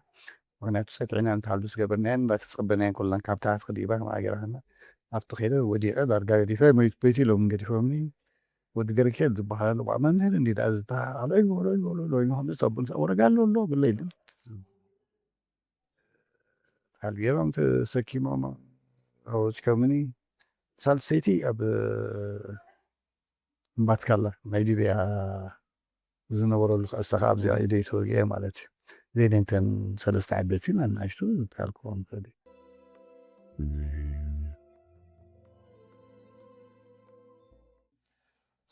ምክንያቱ ፀጥዒና እንተሃልዩ ዝገበርናየን እንዳተፀበናየን ኩልና ካብ ታሕቲ ክዲባ ማገራና ኣብቲ ከይደ ወዲቀ ዳርጋ ገዲፈ ሞይቱ ቤት ኢሎም ገዲፎምኒ ወዲ ገርኬል ዝበሃል ኣሎ መምህር እንዲ ዳ ዝበሃል ኣሎ ወረጋሎ ኣሎ ብለ ኢሉ ታልጌሮም ተሰኪሞም ኣወፂኦምኒ ሳልሰይቲ ኣብ እምባትካላ ናይ ሊብያ ዝነበረሉ ክእሰኻ ኣብዚኣ ኢደይ ተወጊአ ማለት እዩ ዘይደንተን ሰለስተ ዓበይቲ ናናእሽቱ ታልኮም ዘለ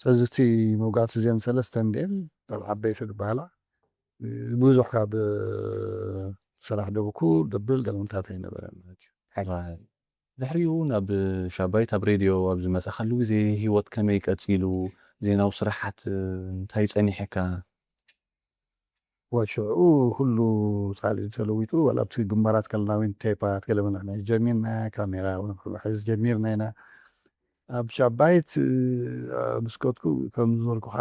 ስለዚ እቲ መውጋእቲ እዚአን ሰለስተ እንዲአን ኣብ ዓበይቲ ዝበሃላ ብዙሕ ካብ ስራሕ ደብኩር ደብል ገለምታት ኣይነበረን ማለት እዩ ድሕሪኡ ናብ ሻባይት ኣብ ሬድዮ ኣብ ዝመፀኸሉ ግዜ ሂወት ከመይ ቀፂሉ ዜናዊ ስራሓት እንታይ ፀኒሕካ ወሽዑ ኩሉ ተለዊጡ ዋላ ኣብቲ ግንባራት ከለና እውን ቴፓት ገለመና ጀሚርና ካሜራ እውን ሕዝ ጀሚርና ኢና ኣብ ሻባይት ምስከትኩ ከም ዝበልኩኻ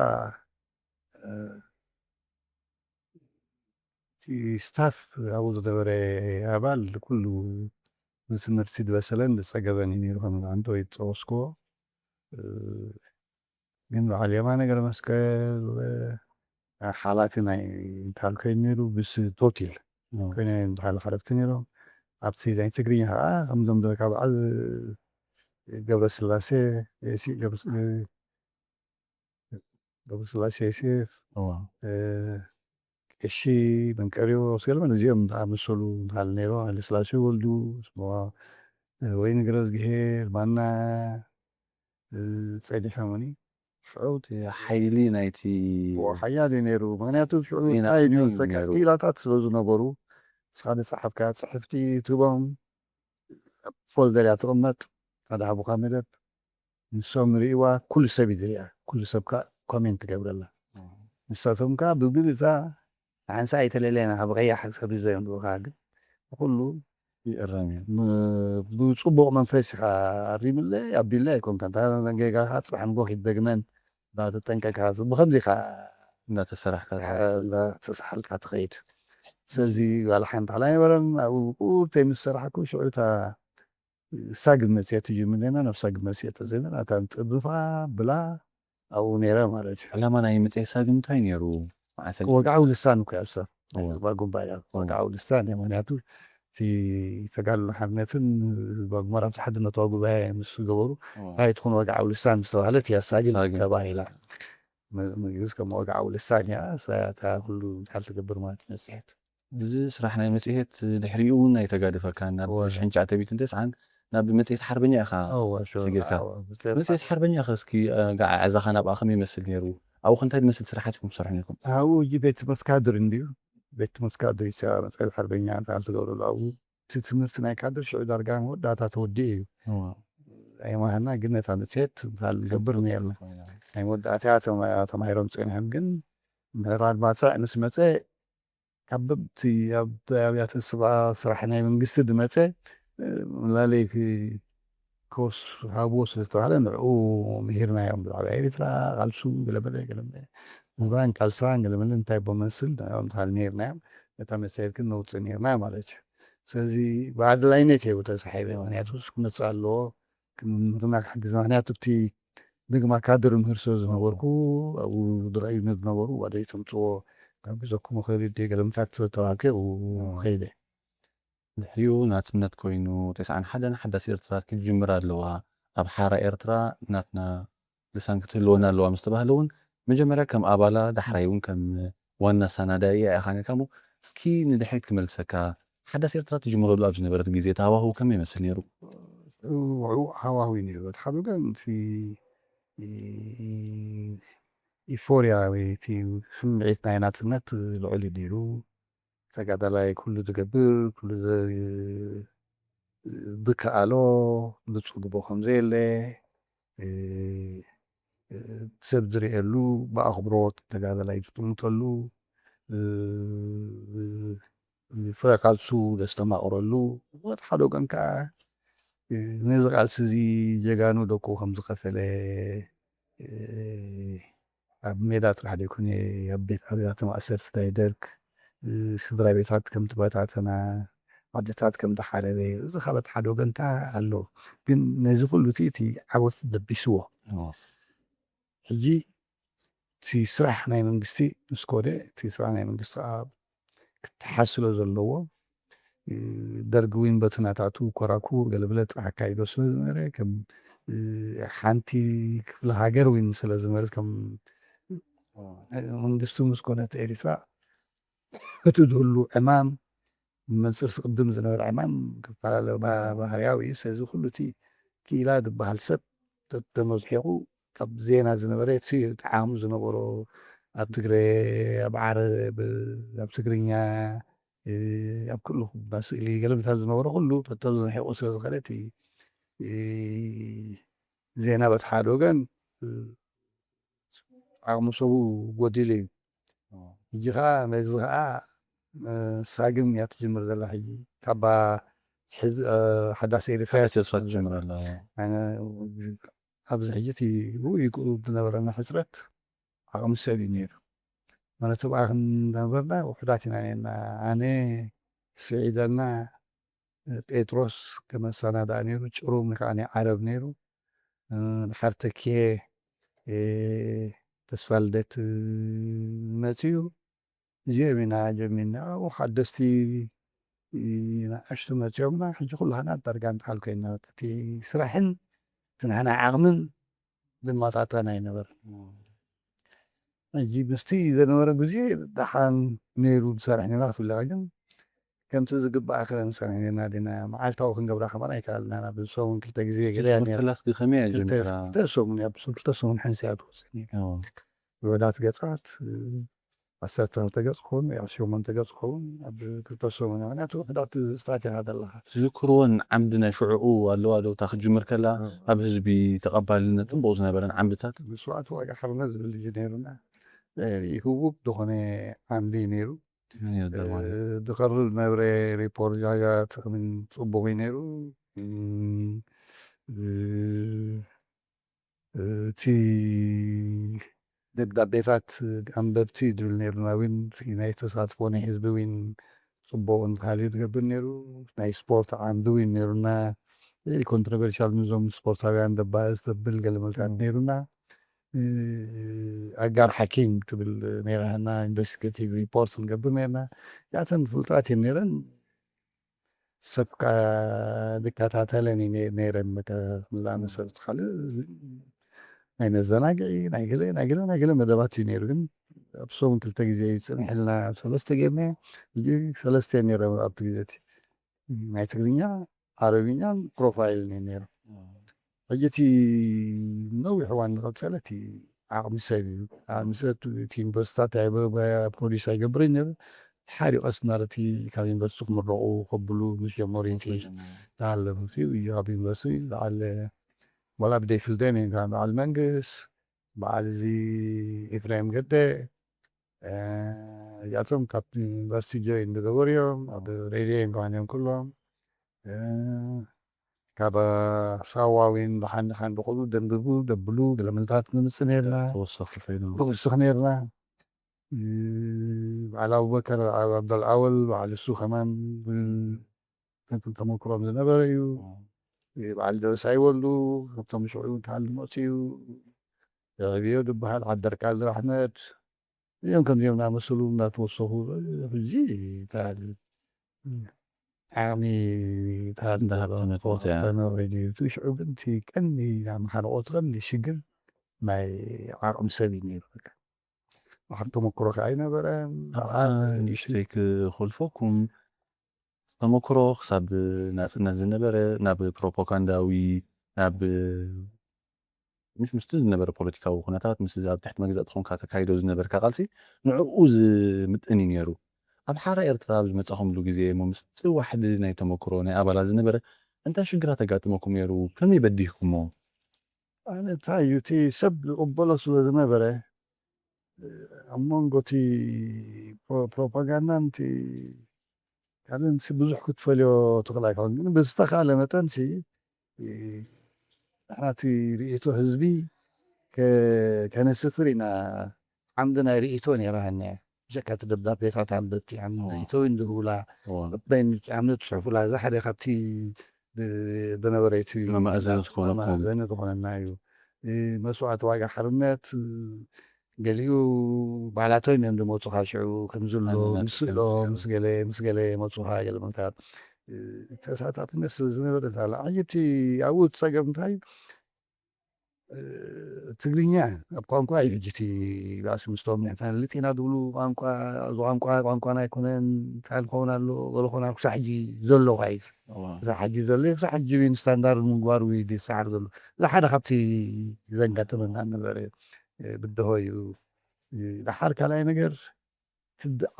እቲ ስታፍ ኣብኡ ዝነበረ ኣባል ኩሉ ብትምህርቲ ዝበሰለን ዝፀገበን እዩ ነይሩ ከም ንዓንቶ ይፀወስክዎ ግን በዓል የማነ ገብረ መስቀል ሓላፊ ናይ እንታይ ኮይኑ ነይሩ ብስ ቶቲል ኮይኑ በዓል ሓለፍቲ ነይሮም ኣብቲ ናይ ትግርኛ ከዓ ከምዞም ዝበልካ በዓል ገብረስላሴ ዮሴፍ ቀሺ መንቀሪዎስ ገለመን እዚኦም ዝኣመሰሉ በዓል ነይሮም ሃይለስላሴ ወልዱ ወይኒ ገረዝግሄር ማና ፀኒሖምኒ ሽዑ ሓይሊ ናይቲ ሓያል እዩ ነይሩ ምክንያቱ ሽዑ እንታይ እዩ ክኢላታት ስለዝነበሩ ንስኻ ዝፀሓፍካ ፅሕፍቲ ትቦም ኣብ ፎልደር እያ ትቕመጥ ተዳሓቡካ መደብ ንሶም ርእዋ ኩሉ ሰብ እዩ ዝሪኣ ኩሉ ሰብ ከዓ ኮሜንት ትገብረላ ንሳቶም ከዓ ብብልፃ ሓንሳ ኣይተለለየና ካብ ቀያሕ ሰብ ዘዮም ዝብካ ግን ኩሉ ይእረም እዩ ብፅቡቅ መንፈስ ኢኻ ኣሪምለ ኣቢለ ኣይኮንካ እንታ ጌጋ ፅባሕ ንጎ ይደግመን እንዳተጠንቀቅካ ብከምዚ ኢኻ እንዳተሰሓልካ ትኸይድ ስለዚ ዋላ ሓንቲ ሓላ ኣይነበረን ኣብኡ ተይምስራሕኩ ሽዑ እታ ሳግም መፅአት እዩ ምለና ናብ ሳግም መፅአት ተዘይመን እታ ጥብፋ ብላ ኣብኡ ነይረ ማለት እዩ ዕላማ ናይ መፅአት ሳግም እንታይ ነይሩ ወግዓዊ ልሳን እኮ እያ ሰብ ባጉምባያ ወግዓዊ ልሳን እያ ምክንያቱ እቲ ተጋድሎ ሓርነትን ባጉመራ ሓድነታዊ ጉባኤ ምስ ገበሩ እንታይ ትኹን ወግዓዊ ልሳን ምስ ተባሃለት እያ ሳግም ተባሂላ ምግዝ ከም ወግዓዊ ልሳን እያ እታ ኩሉ ሓል ትገብር ማለት መፅሄት እዚ ስራሕ ናይ መፅሄት ድሕሪኡ እውን ኣይተጋድፈካ ናብ 1990 ናብ መፅሄት ሓርበኛ ኢኻ ሰጊርካ መፅሄት ሓርበኛ ኸ እስኪ ዕዛኻ ናብኣ ከመይ ይመስል ነይሩ ኣብኡ እንታይ ዝመስል ስራሕትኩም ትሰርሑ ነይርኩም ኣብኡ ቤት ትምህርቲ ካድር እንድዩ ቤት ትምህርቲ ካድር መፅሄት ሓርበኛ እንታይ ትገብረሉ ኣብኡ እቲ ትምህርቲ ናይ ካድር ሽዑ ዳርጋ መወዳእታ ተወዲኡ እዩ ኣይሞሃና ግን ነታ መፅሄት ንገብር ነርና ናይ መወዳእታ ተማሂሮም ፅንሖም ግን ምዕራብ ማፅዕ ምስ መፀ ከበብቲ ኣብ ኣብያተ ስራሕ ናይ መንግስቲ ድመፀ ላለይ ኮርስ ሃብዎ ስለዝተባሃለ ንዕኡ ምሂርናዮም ብዛዕባ ኤርትራ ቃልሱ ገለመለ ህዝባን ቃልሳን ገለመለ እንታይ ቦመስል ንዕኦም ተሃልኒርናዮም ነታ መፅሄት ግን ነውፅእ ነርና ማለት እዩ ስለዚ ብኣድላይነት እዩ ተሰሒበ ምክንያቱ ክመፅእ ኣለዎ ክምህርና ክሕግዝ ምክንያቱ እቲ ንግማ ካድር ምህር ስለ ዝነበርኩ ኣብኡ ዝረአዩኒ ዝነበሩ ዋደይ ተምፅዎ ክሕግዘኩም ይኽእል እዩ ገለመታት ተባሂልከ ከይደ ድሕሪኡ ናጽነት ኮይኑ 91 ሓዳስ ኤርትራ ክጅምር ኣለዋ ኣብ ሓራ ኤርትራ ናትና ልሳን ክትህልወና ኣለዋ ምስ ተባህለ እውን መጀመርያ ከም ኣባላ ዳሕራይ እውን ከም ዋና ሰናዳኢ ኢኻ ነርካ እሞ እስኪ ንድሕሪት ክመልሰካ ሓዳስ ኤርትራ ትጅምረሉ ኣብ ዝነበረት ግዜ ሃዋህው ከመይ ይመስል ነይሩ? ውዕዉዕ ሃዋህው እዩ ነይሩ። እቲ ሓደ ግን እቲ ኢፎርያ ወይ እቲ ስምዒት ናይ ናጽነት ልዑል እዩ ነይሩ። ተጋዳላይ ኩሉ ዝገብር ኩሉ ዝከኣሎ ዝፅግቦ ከምዘየለ ሰብ ዝርአየሉ ብኣኽብሮት ተጋዳላይ ዝጥምተሉ ፍረ ቃልሱ ዘስተማቕረሉ እቲ ሓደ ወገን ከዓ ነዚ ቃልሲ እዚ ጀጋኑ ደቁ ከም ዝኸፈለ ኣብ ሜዳ ጥራሕ ዘይኮነ ኣብ ቤት ኣብያተ ማእሰርቲ ናይ ደርግ ስድራ ቤታት ከም ተበታተና ዓድታት ከም ተሓረረ እዚ ካብ እቲ ሓደ ወገን ከዓ ኣሎ ግን ነዚ ኩሉ እቲ ዓወት ለቢስዎ ሕጂ እቲ ስራሕ ናይ መንግስቲ ምስ ኮነ እቲ ስራሕ ናይ መንግስቲ ከዓ ክትሓስሎ ዘለዎ ደርጊ እውን በቲ ናታቱ ኮራኩር ገለገለ ጥራሕ ኣካይዶ ስለ ዝነበረ ከም ሓንቲ ክፍለ ሃገር እውን ስለ ዝነበረት ከም መንግስቱ ምስ ኮነት ኤርትራ እቲ ዝህሉ ዕማም መንፅር ቅድም ዝነበረ ዕማም ክፈላለ ባህርያዊ እዩ ስለዚ ኩሉ እቲ ክኢላ ዝበሃል ሰብ ተመዝሒቑ ኣብ ዜና ዝነበረ እቲ ጣዕሙ ዝነበሮ ኣብ ትግረ ኣብ ዓረብ ኣብ ትግርኛ ኣብ ኩሉ ስእሊ ገለመታት ዝነበሮ ኩሉ ተዘንሒቑ ስለ ዝኸደ እቲ ዜና በቲ ሓደ ወገን ዓቕሚ ሰቡ ጎዲሉ እዩ ሕጂ ከዓ ነዚ ከዓ ሳግም እያ ትጅምር ዘላ ሕጂ ካባ ሓዳስ ኤርትራ ተስፋ ትጅምር ኣላ ኣብዚ ሕጂ እቲ ርኡይ ዝነበረና ሕፅረት ዓቕሚ ሰብ እዩ ነይሩ ማለት ብኣ ክንነበርና ውሕዳት ኢና ነርና ኣነ ስዒደና ጴጥሮስ ከመሰናዳእ ነይሩ ጭሩም ከዓ ናይ ዓረብ ነይሩ ሓርተክየ ተስፋ ልደት መፅዩ እዚኦም ኢና ጀሚርና ኣብኡ ሓደስቲ ንኣሽቱ መፅኦምና ሕጂ ኩላህና ዳርጋ እንተሓል ኮይንና እቲ ስራሕን እቲ ንሕና ዓቕምን ዝመጣጠን ኣይነበረን ሕጂ ምስቲ ዝነበረ ግዜ ደሓን ነይሩ ዝሰርሕ ነርና ክትብለካ ግን ከምቲ ዝግባእ ክለ ንሰርሕ ነርና ዲና መዓልታዊ ክንገብራ ከማን ኣይከኣልናን ኣብ ሰሙን ክልተ ግዜ ክላስ ከመይ ጀሚራ ክልተ ሰሙን ሓንሳያ ትወፅእ ነይሩ ውሕዳት ገፃት 12 ገፅ ክኸውን 8 ገፅ ክኸውን ኣብ ክልተ ሰሙን ምክንያቱ ውሕዳት ስታት ኢኻ ዘለካ ትዝክርዎን ዓምዲ ናይ ሽዑኡ ኣለዋ ዶ እታ ክትጅምር ከላ ኣብ ህዝቢ ተቐባልነት ፅቡቕ ዝነበረን ዓምድታት ብስዋዕት ዋጋ ሓርነት ዝብል እዩ ነይሩና ህቡብ ዝኾነ ዓምዲ ነይሩ ዝቐርብ ዝነበረ ሪፖርታጃት ፅቡቕ እዩ ነይሩ እቲ ደብዳቤታት ኣንበብቲ ዝብል ነይሩና እውን ናይ ተሳትፎ ናይ ህዝቢ እውን ፅቡቕ እንተሃልዩ ዝገብር ነይሩ ናይ ስፖርት ዓምዲ እውን ነይሩና ኮንትሮቨርሻል ንዞም ስፖርታውያን ዘባእስ ዘብል ገለመልታት ነይሩና ኣጋር ሓኪም ትብል ነይራና ኢንቨስቲጌቲቭ ሪፖርት ንገብር ነርና ያተን ፍሉጣት እየን ነይረን ሰብ ዝከታተለን ነይረን መሰረት ካልእ ናይ መዘናግዒ ናይ ገለ መደባት እዩ ነይሩ ግን ኣብ ሰሙን ክልተ ግዜ ፅንሕልና ሰለስተ ጌርና ሰለስተ ነይረ ኣብቲ ግዜ እቲ ናይ ትግርኛ ዓረብኛን ፕሮፋይል ነይሩ ሕጂ እቲ ነዊሕ እዋን ዝቐፀለ እቲ ዓቕሚ ሰብ እዩ ዓቕሚ ሰብ እቲ ዩኒቨርሲታት ፕሮዲስ ኣይገብርን ነይሩ ሓሪቆስ ናረቲ ካብ ዩኒቨርሲቲ ክምረቑ ከብሉ ምስ ጀመሩ እቲ ዝሃለፉ እዩ ኣብ ዩኒቨርሲቲ ዝዓለ ولا بدي فلداني كان مع المنقس بعد زي إفرايم قدة ياتهم كابتن بارسي جاي بغوريوم هذا ريدين كانوا كلهم كابا سواوين بحن خان بقولوا دبلو لما انتهت من السنة توسخ فينا السخنيرنا على أبو بكر على عبد الأول وعلى السو كمان كنت تمكرا من النبري وعلى دوس أيولو كنت مش عيون تعلم أتيو يغيبيو دبها على الدركال رحمت يمكن يومنا مسلوم لا توصفوا جي تعال عامي تعال ذهبت متمتع أنا ويني تشعر بنتي كأني عم حرقت غني شجر ما عقم سبيني بك أحط مكروك عينا برام يشتيك خلفكم تمكرو خساب ناس ዝነበረ ናብ ፕሮፓጋንዳዊ ናብ مش ዝነበረ ፖለቲካዊ ኩነታት ምስ ኣብ ትሕቲ መግዛእቲ ኮንካ ተካይዶ ዝነበርካ ቃልሲ ንዕኡ ዝምጥን እዩ ነይሩ ኣብ ሓራ ኤርትራ ዝመጻኹምሉ ግዜ ምስቲ ዋሕዲ ናይ ተመክሮ ናይ ኣባላት ዝነበረ እንታይ ሽግራት ኣጋጥመኩም ነይሩ ከመይ በዲህኩሞ أنا تايوتي سب قبلة ዝነበረ أمونغوتي بروباغندا أنتي كان ብዙሕ ክትፈልዮ ትኽእል ኣይኮን ግን ብዝተኻለ መጠን ንሕናቲ ርእቶ ህዝቢ ከነስፍር ኢና ዓምዲ ናይ ርእቶ ነይራሃኒ ብዘካ እቲ ደብዳቤታት ኣንበብቲ ዓምዲ ርእቶ እንድህቡላ በይን ዓምዲ ትፅሑፉላ እዛ ሓደ ካብቲ ዝነበረይቲ መእዘኒ ዝኾነና እዩ መስዋዕቲ ዋጋ ሓርነት ገሊኡ ባዕላቶም እዮም ዝመፁ ካብ ሽዑ ከምዘሎ ምስእሎ ምስ ገለ መፁኻ ገለ ምንታት ተሳታፍነት ስለ ዝነበረት ኣላ ዓጅብቲ ኣብኡ ፀገም እንታይ ትግርኛ ኣብ ቋንቋ እዩ ሕጂ እቲ ባእሲ ምስቶም ንሕና ልጢና ዝብሉ ቋንቋና ኣይኮነን እንታይ ክኸውን ኣሎ ገለ ኮና ክሳብ ሕጂ ዘሎ እዩ ክሳብ ሕጂ ዘሎ ክሳብ ሕጂ ስታንዳርድ ምግባሩ ሳዕር ዘሎ እዚ ሓደ ካብቲ ዘንጋጥመና ነበረ ብድሆ እዩ ድሓር ካልኣይ ነገር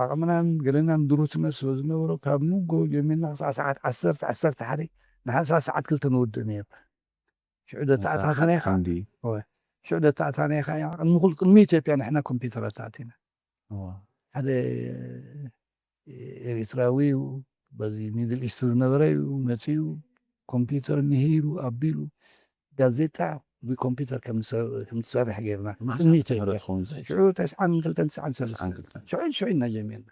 ዓቕምናን ገለናን ድሩትነት ስለ ዝነበሮ ካብ ንጎ ጀሚርና ክሳብ ሰዓት 11 ንሓንሳብ ሰዓት 2 ንውድእ ነርና ሽዑ ደተኣታተና ኢኻ ሽዑ ደተኣታተና ኢኻ ቅድሚ ኢትዮጵያ ንሕና ኮምፒተራት ኢና ሓደ ኤርትራዊ በዚ ሚድል ኢስት ዝነበረ እዩ መፂኡ ኮምፒተር ንሂሩ ኣቢሉ ጋዜጣ ብኮምፒተር ከም ትሰርሕ ጌርና ቅድሚ ኢትዮጵያ ሽዑ 92 ሽዑ ኢና ጀሚርና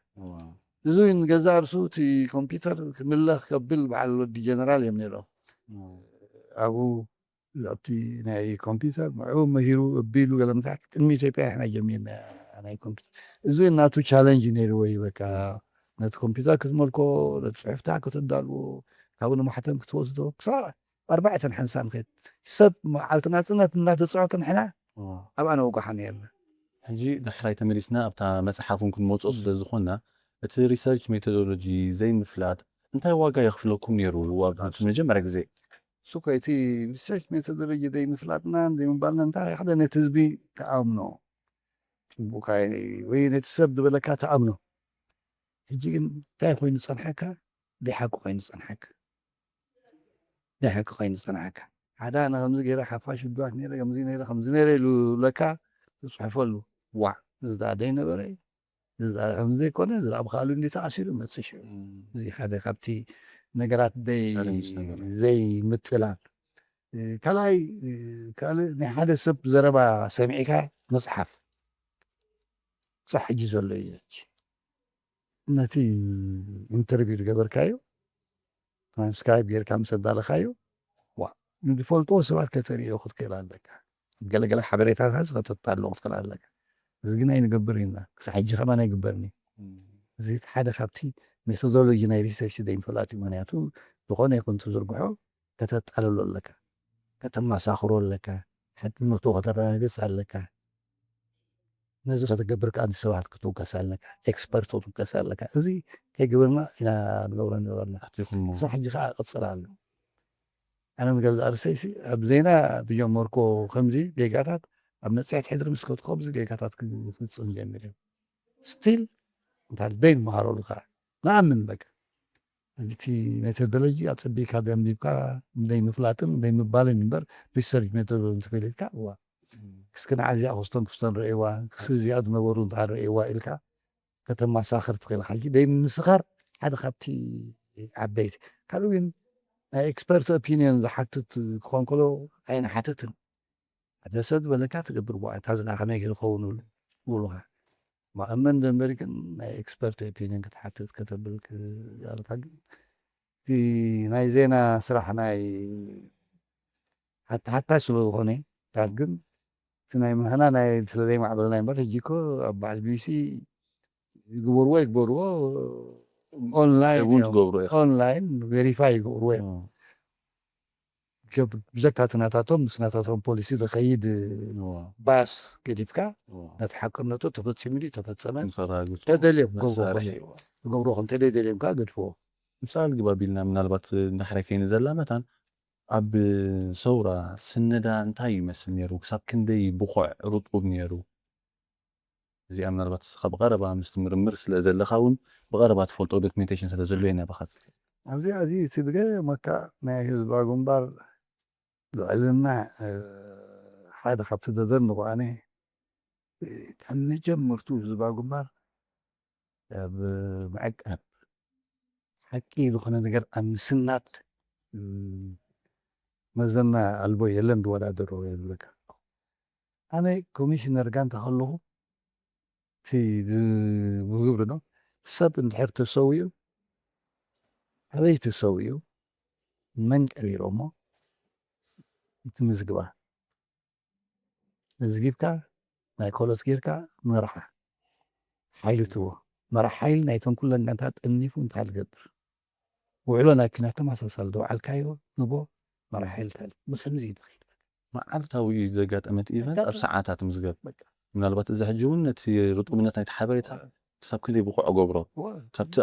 እዚ ገዛ እርሱ እቲ ኮምፒተር ክምለኽ ከብል በዓል ወዲ ጀነራል እዮም ነይሮም ኣብኡ ኣብቲ ናይ ኮምፒተር ንዕኡ መሂሩ ኣቢሉ ገለ ምታት ቅድሚ ኢትዮጵያ ኢሕና ጀሚርና ናይ ኮምፒተር እዚ እናቱ ቻለንጅ ነይሩዎ እዩ በቃ ነቲ ኮምፒተር ክትመልኮ ነቲ ፅሑፍታ ክትዳልዎ ካብኡ ንማሕተም ክትወስዶ ክሳብ 4 ሓንሳ ንኸይድ ሰብ መዓልቲ ናፅነት እናተፅዖት ንሕና ኣብኣ ነውጓሓ ነርና ሕጂ ዳሕራይ ተመሊስና ኣብታ መፅሓፉን ክንመፅኦ ስለ ዝኾንና እቲ ሪሰርች ሜቶዶሎጂ ዘይምፍላጥ እንታይ ዋጋ የኽፍለኩም ነይሩ ኣብ መጀመርያ ግዜ ሱኮ እቲ ሪሰርች ሜቶዶሎጂ ዘይምፍላጥና ዘይምባልና እንታይ ሓደ ነቲ ህዝቢ ተኣምኖ ፅቡቅ ወይ ነቲ ሰብ ዝበለካ ተኣምኖ ሕጂ ግን እንታይ ኮይኑ ፀንሐካ ዘይሓቂ ኮይኑ ፀንሐካ ዘይሓቂ ኮይኑ ፀንሐካ ሓደ ኣነ ከምዚ ገይረ ሓፋሽ ድዋት ነይረ ከምዚ ነይረ ኢሉ ለካ ትፅሕፈሉ ዋ እዚ ዳ ዘይነበረ እዚ ከምዚ ዘይኮነ እዚ ኣብ ካሉ እንዲ ተኣሲሩ መፅእ ሽዑ እዚ ሓደ ካብቲ ነገራት ዘይምጥላል ካልኣይ ናይ ሓደ ሰብ ዘረባ ሰሚዒካ መፅሓፍ ክሳብ ሕጂ ዘሎ እዩ ነቲ ኢንተርቪው ዝገበርካዮ ትራንስክራይብ ጌርካ ምስ ኣዳለኻዮ ንዝፈልጦ ሰባት ከተርእዮ ክትክእል ኣለካ ገለገለ ሓበሬታታት ከተጣሎ ክትክእል ኣለካ እዚ ግን ኣይንገብር ኢና ክሳብ ሕጂ ከማን ኣይግበርኒ እዚ ሓደ ካብቲ ሜቶዶሎጂ ናይ ሪሰርች ዘይምፍላጥ እዩ ምክንያቱ ዝኾነ ይኹን ትዝርግሖ ከተጣልሎ ኣለካ ከተማሳኽሮ ኣለካ ሓድነቱ ከተረጋግፅ ኣለካ ነዚ ከተገብር ከዓ ሰባት ክትውቀስ ኣለካ ኤክስፐርት ክትውቀስ ኣለካ እዚ ከይግበርና ኢና ንገብሮ ነበርና ክሳብ ሕጂ ከዓ ቅፅል ኣሎ ኣነ ንገዛ ርሰይሲ ኣብ ዜና ብጀመርኮ ከምዚ ጌጋታት ኣብ መፅሔት ሕድሪ ምስ ከትኮ ብዚ ጌጋታት ክፍፅም ጀሚር እዮም ስቲል እንታይ ደይ ንመሃረሉ ከዓ ንኣምን በቃ እቲ ሜቶዶሎጂ ኣፀቢቕካ ገንቢብካ እንደይምፍላጥን እንደይምባልን እምበር ሪሰርች ሜቶዶሎጂ እንተፈሊጥካ እዋ ክስኪ ንዓዚኣ ክስቶን ክስቶን ረእይዋ እዚኣ ዝነበሩ እንተሓደ ረእይዋ ኢልካ ከተማሳኽር ትኽእል ኢኻ። ደይ ምስኻር ሓደ ካብቲ ዓበይቲ ካልእ ግን ናይ ኤክስፐርት ኦፒንዮን ዝሓትት ክኾን ከሎ ኣይንሓትትን ሓደ ሰብ ዝበለካ ትገብርዎ እታ ዝና ከመይ ገይሩ ክኸውን ይብሉኻ እመን ደንበሪ ግን ናይ ኤክስፐርት ኦፒንዮን ክትሓትት ከተብል ያልካ ግን ናይ ዜና ስራሕ ናይ ሓታሽ ስለ ዝኾነ ካብ ግን እቲ ናይ ምህና ናይ ስለዘይማዕበልና እምበር ሕጂ እኮ ኣብ በዓል ቢቢሲ ይግበርዎ ኦንላይን ቬሪፋይ ይገብርዎ እዮም ብዘካ እቲ ናታቶም ምስ ናታቶም ፖሊሲ ዝኸይድ ባስ ገዲፍካ ነቲ ሓቅነቱ ተፈፂሙ ድዩ ተፈፀመን ተደልዮም ክገብሮ እንተደልዮም ከዓ ገድፍዎ ምሳሌ ግባ ቢልና ምናልባት እንዳሕረፈይኒ ዘላ መታን ኣብ ሰውራ ስነዳ እንታይ ይመስል ነይሩ ክሳብ ክንደይ ብቑዕ ርጡብ ነይሩ እዚኣ ምናልባት እስኻ ብቐረባ ምስቲ ምርምር ስለ ዘለኻ እውን ብቐረባ ትፈልጦ ዶክሜንቴሽን ስለ ዘሎ ኢና ብኻት ኣብዚኣ እዚ እቲ ድገመካ ናይ ህዝባዊ ግንባር ልዕልና ሓደ ካብቲ ዘዘንቑ ኣነ ካብ መጀመርቱ ህዝባዊ ግንባር ኣብ ምዕቃብ ሓቂ ዝኾነ ነገር ኣብ ምስናት መዘና ኣልቦ የለን ዝወዳደሮ የብለካ ኣነ ኮሚሽነር ጋንታ ከለኹ እቲ ብግብሪ ነው ሰብ እንድሕር ተሰዊኡ ኣበይ ተሰዊኡ መን ቀሪሮሞ ትምዝግባ መዝጊብካ ናይ ኮሎት ጌርካ መርሓ ሓይሊ ትቦ መራሒ ሓይሊ ናይቶም ኩለን ጋንታት ጠኒፉ እንታይ ልገብር ውዕሎ ናይ ኩናት ተመሳሳሊ ዘውዓልካዮ ንቦ መራሒ ሓይሊ ታል ብከምዚ ይድኸይድ መዓልታዊ ዘጋጠመት ኢቨንት ኣብ ሰዓታት ምዝገብ ምናልባት እዚ ሕጂ እውን ነቲ ርጡብነት ናይቲ ሓበሬታ ክሳብ ክንደይ ብቑዕ ገብሮ ካብቲ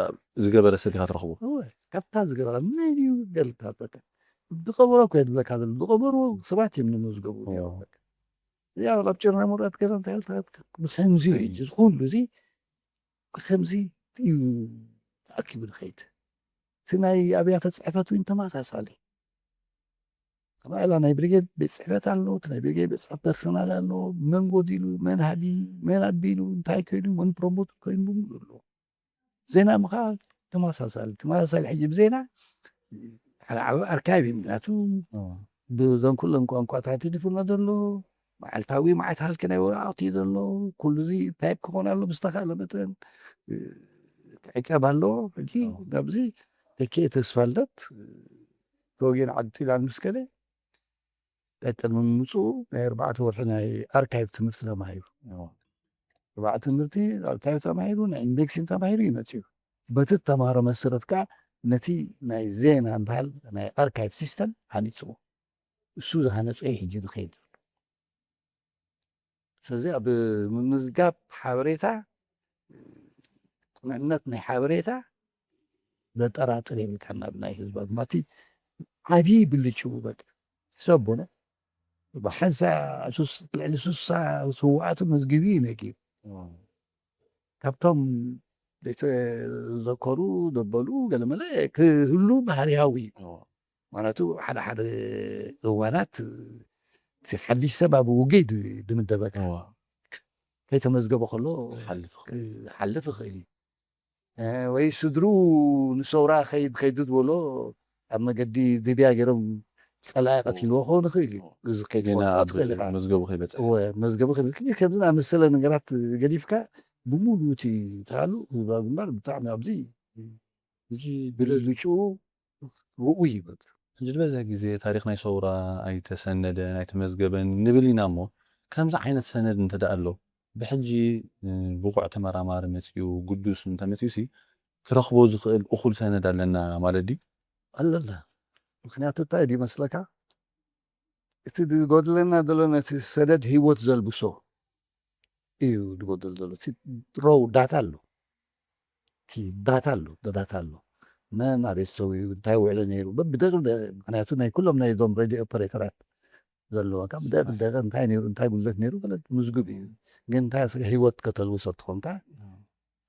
ዝገበረ ሰብ ኢኻ ትረኽቦ ካብታ ዝገበረ መን እዩ ገልካ በቃ ዝቐበሮ እኮ የድለካ ዘሎ ዝቐበርዎ ሰባት እዮም ንምዝገቡ ነይሮም በቃ እዚኣ ኣብ ጭራ ሙራት ገይራ እንታይ ብከምዚ እዩ ሕጂ ዝኩሉ እዚ ብከምዚ እዩ ተኣኪቡ ንኸይድ እቲ ናይ ኣብያተ ፅሕፈት እውን ተመሳሳሊ ከማላ ናይ ብሪጌድ ቤት ፅሕፈት ኣሎ እቲ ናይ ብሪጌድ ቤት ፅሕፈት ፐርሰናል ኣሎ መን ጎዲሉ መን ሃዲ መን ኣቢሉ እንታይ ኮይኑ መን ፕሮሞት ኮይኑ ብምሉ ኣሎ ዜና ምኻ ተመሳሳሊ ሕጂ ብዜና ሓደ ዓብ ኣርካይብ እዩ ምክንያቱ ብዞም ኩለን ቋንቋታት ይፍኖ ዘሎ መዓልታዊ መዓት ሃልኪ ናይ ወረቓቕቲ እዩ ዘሎ ኩሉ እዚ ታይፕ ክኾን ኣሎ ብዝተኻእለ መጠን ክዕቀብ ኣሎ ሕጂ ናብዚ ተኪእ ተስፋለት ተወጊን ዓዲላ ምስከለ ቀጥል ምምፅኡ ናይ 4 ወርሒ ናይ ኣርካይቭ ትምህርቲ ተማሂሩ 4 ትምህርቲ ኣርካይቭ ተማሂሩ ናይ ኢንዴክሲን ተማሂሩ ይመፅኡ በቲ ተማሃሮ መሰረት ከዓ ነቲ ናይ ዜና ባህል ናይ ኣርካይቭ ሲስተም ሃኒፅዎ እሱ ዝሃነፀ ሕጂ ዝኸይድ ዘሎ ስለዚ ኣብ ምምዝጋብ ሓበሬታ ቅንዕነት ናይ ሓበሬታ ዘጠራጥር የብልካ ናብ ናይ ህዝባ ማቲ ዓብዪ ብልጭው በቃ ሰቦነ ብሓንሳ ልዕሊ 60 ስዋዓት መዝግቢ ነጊሩ ካብቶም ዘከሩ ዘበሉ ገለመለ ክህሉ ባህርያዊ ማለቱ ሓደ እዋናት ሓድሽ ሰብ ኣብ ውግእ ድምደበካ ከይተመዝገበ ከሎ ሓልፍ ይኽእል እዩ ወይ ስድሩ ንሰውራ ከይድ ዝበሎ ኣብ መገዲ ድብያ ገይሮም ፀላኢ ቀቲልዎ ክኸውን ይኽእል እዩ እዚ መዝገቡ ከይበፅሕ መዝገቡ ከይበፅሕ ከምዚ ዝኣመሰለ ነገራት ገዲፍካ ብሙሉእ እቲ ተሃሉ ህዝባዊ ግንባር ብጣዕሚ ኣብዚ ብልጭው ውኡይ ይበፅ ሕጂ ዝበዝሕ ግዜ ታሪክ ናይ ሰውራ ኣይተሰነደን ኣይተመዝገበን ንብል ኢና እሞ ከምዚ ዓይነት ሰነድ እንተደኣ ኣሎ ብሕጂ ብቑዕ ተመራማሪ መፅኡ ጉዱስ እንተመፅኡ ሲ ክረኽቦ ዝኽእል እኹል ሰነድ ኣለና ማለት ድዩ ኣለና ምክንያቱ እንታይ እዩ መስለካ እቲ ዝጎድለና ዘሎ ነቲ ሰነድ ሂወት ዘልብሶ እዩ ዝጎድል ዘሎ እቲ ሮው ዳታ ኣሎ እቲ ዳታ ኣሎ መን ኣበይ ተሰዊኡ እንታይ ውዕለ ነይሩ ብደቂቕ ምክንያቱ ናይ ኩሎም ናይ ዞም ሬድዮ ኦፐሬተራት ዘለዋ ብደቂቕ እንታይ ነይሩ እንታይ ጉድለት ነይሩ ገለ ምዝግብ እዩ ግን እንታይ ሂወት ከተልብሶ ትኾንካ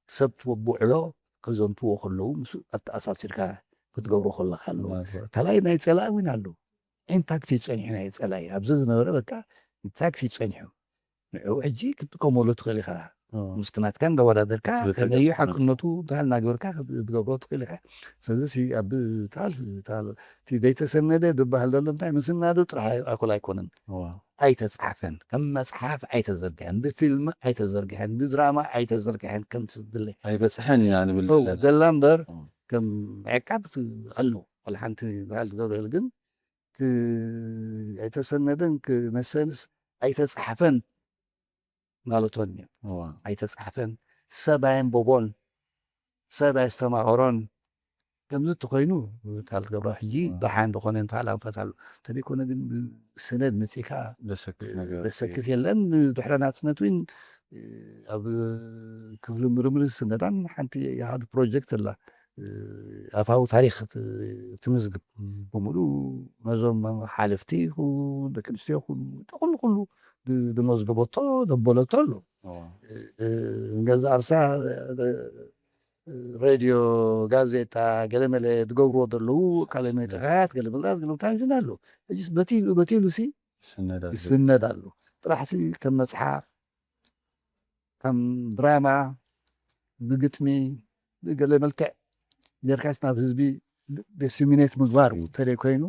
ሰብ ውዕሎ ከዘንትዎ ከለዉ ምስ ኣተኣሳሲርካ ክትገብሮ ከለካ ኣሎ ካልኣይ ናይ ፀላኢ እውን ኣሎ ኢንታክት ይፀኒሑ ናይ ፀላኢ ኣብዚ ዝነበረ በቃ ኢንታክት ይፀኒሑ ንዕኡ ሕጂ ክትጥቀመሉ ትኽእል ኢኻ ምስቲ ናትካ እንዳወዳደርካ ከመይ እዩ ሓቅነቱ እንታይ እናገበርካ ክትገብሮ ትኽእል ኢኻ ስለዚ ኣብ እቲ ዘይተሰነደ ዝበሃል ዘሎ እንታይ ምስናዱ ጥራሕ ኣኮል ኣይኮነን ኣይተፃሓፈን ከም መፅሓፍ ኣይተዘርግሐን ብፊልሚ ኣይተዘርግሐን ብድራማ ኣይተዘርግሐን ከምቲ ዝድለ ኣይበፅሐን ኢና ንብል ዘላ እምበር ከም ዕቃብ ኣሎ ቆል ሓንቲ ዝበሃል ዝገብርሉ ግን ኣይተሰነደን ክነሰንስ ኣይተፃሓፈን ማለቶን እዩ ኣይተፃሓፈን ሰብ ኣየንበቦን ሰብ ኣየስተማሃሮን ከምዚ እተኮይኑ ካልእ ገብሮ ሕጂ ብሓን ዝኾነ እንተሃል ኣንፈታሉ እንተደይኮነ ግን ሰነድ መፂካ ዘሰክፍ የለን ድሕረ ናፅነት እውን ኣብ ክፍሊ ምርምር ስነዳን ሓንቲ ሓደ ፕሮጀክት ኣላ ኣፋዊ ታሪክ ትምዝግብ ብምሉእ ነዞም ሓለፍቲ ይኹን ደቂ ኣንስትዮ ይኹን ኩሉ ዝመዝገበቶ ዘበለቶ ኣሎ ገዛ ኣርሳ ሬድዮ ጋዜጣ ገለመለ ዝገብርዎ ዘለዉ ካለሜትራት ገለመታት ግን ኣሎ ሕጂስ በቲሉ ሲ ይስነድ ኣሎ ጥራሕ ሲ ከም መፅሓፍ ከም ድራማ ብግጥሚ ብገለ መልክዕ ጌርካስ ናብ ህዝቢ ዲስሚኔት ምግባር እንተደይኮይኑ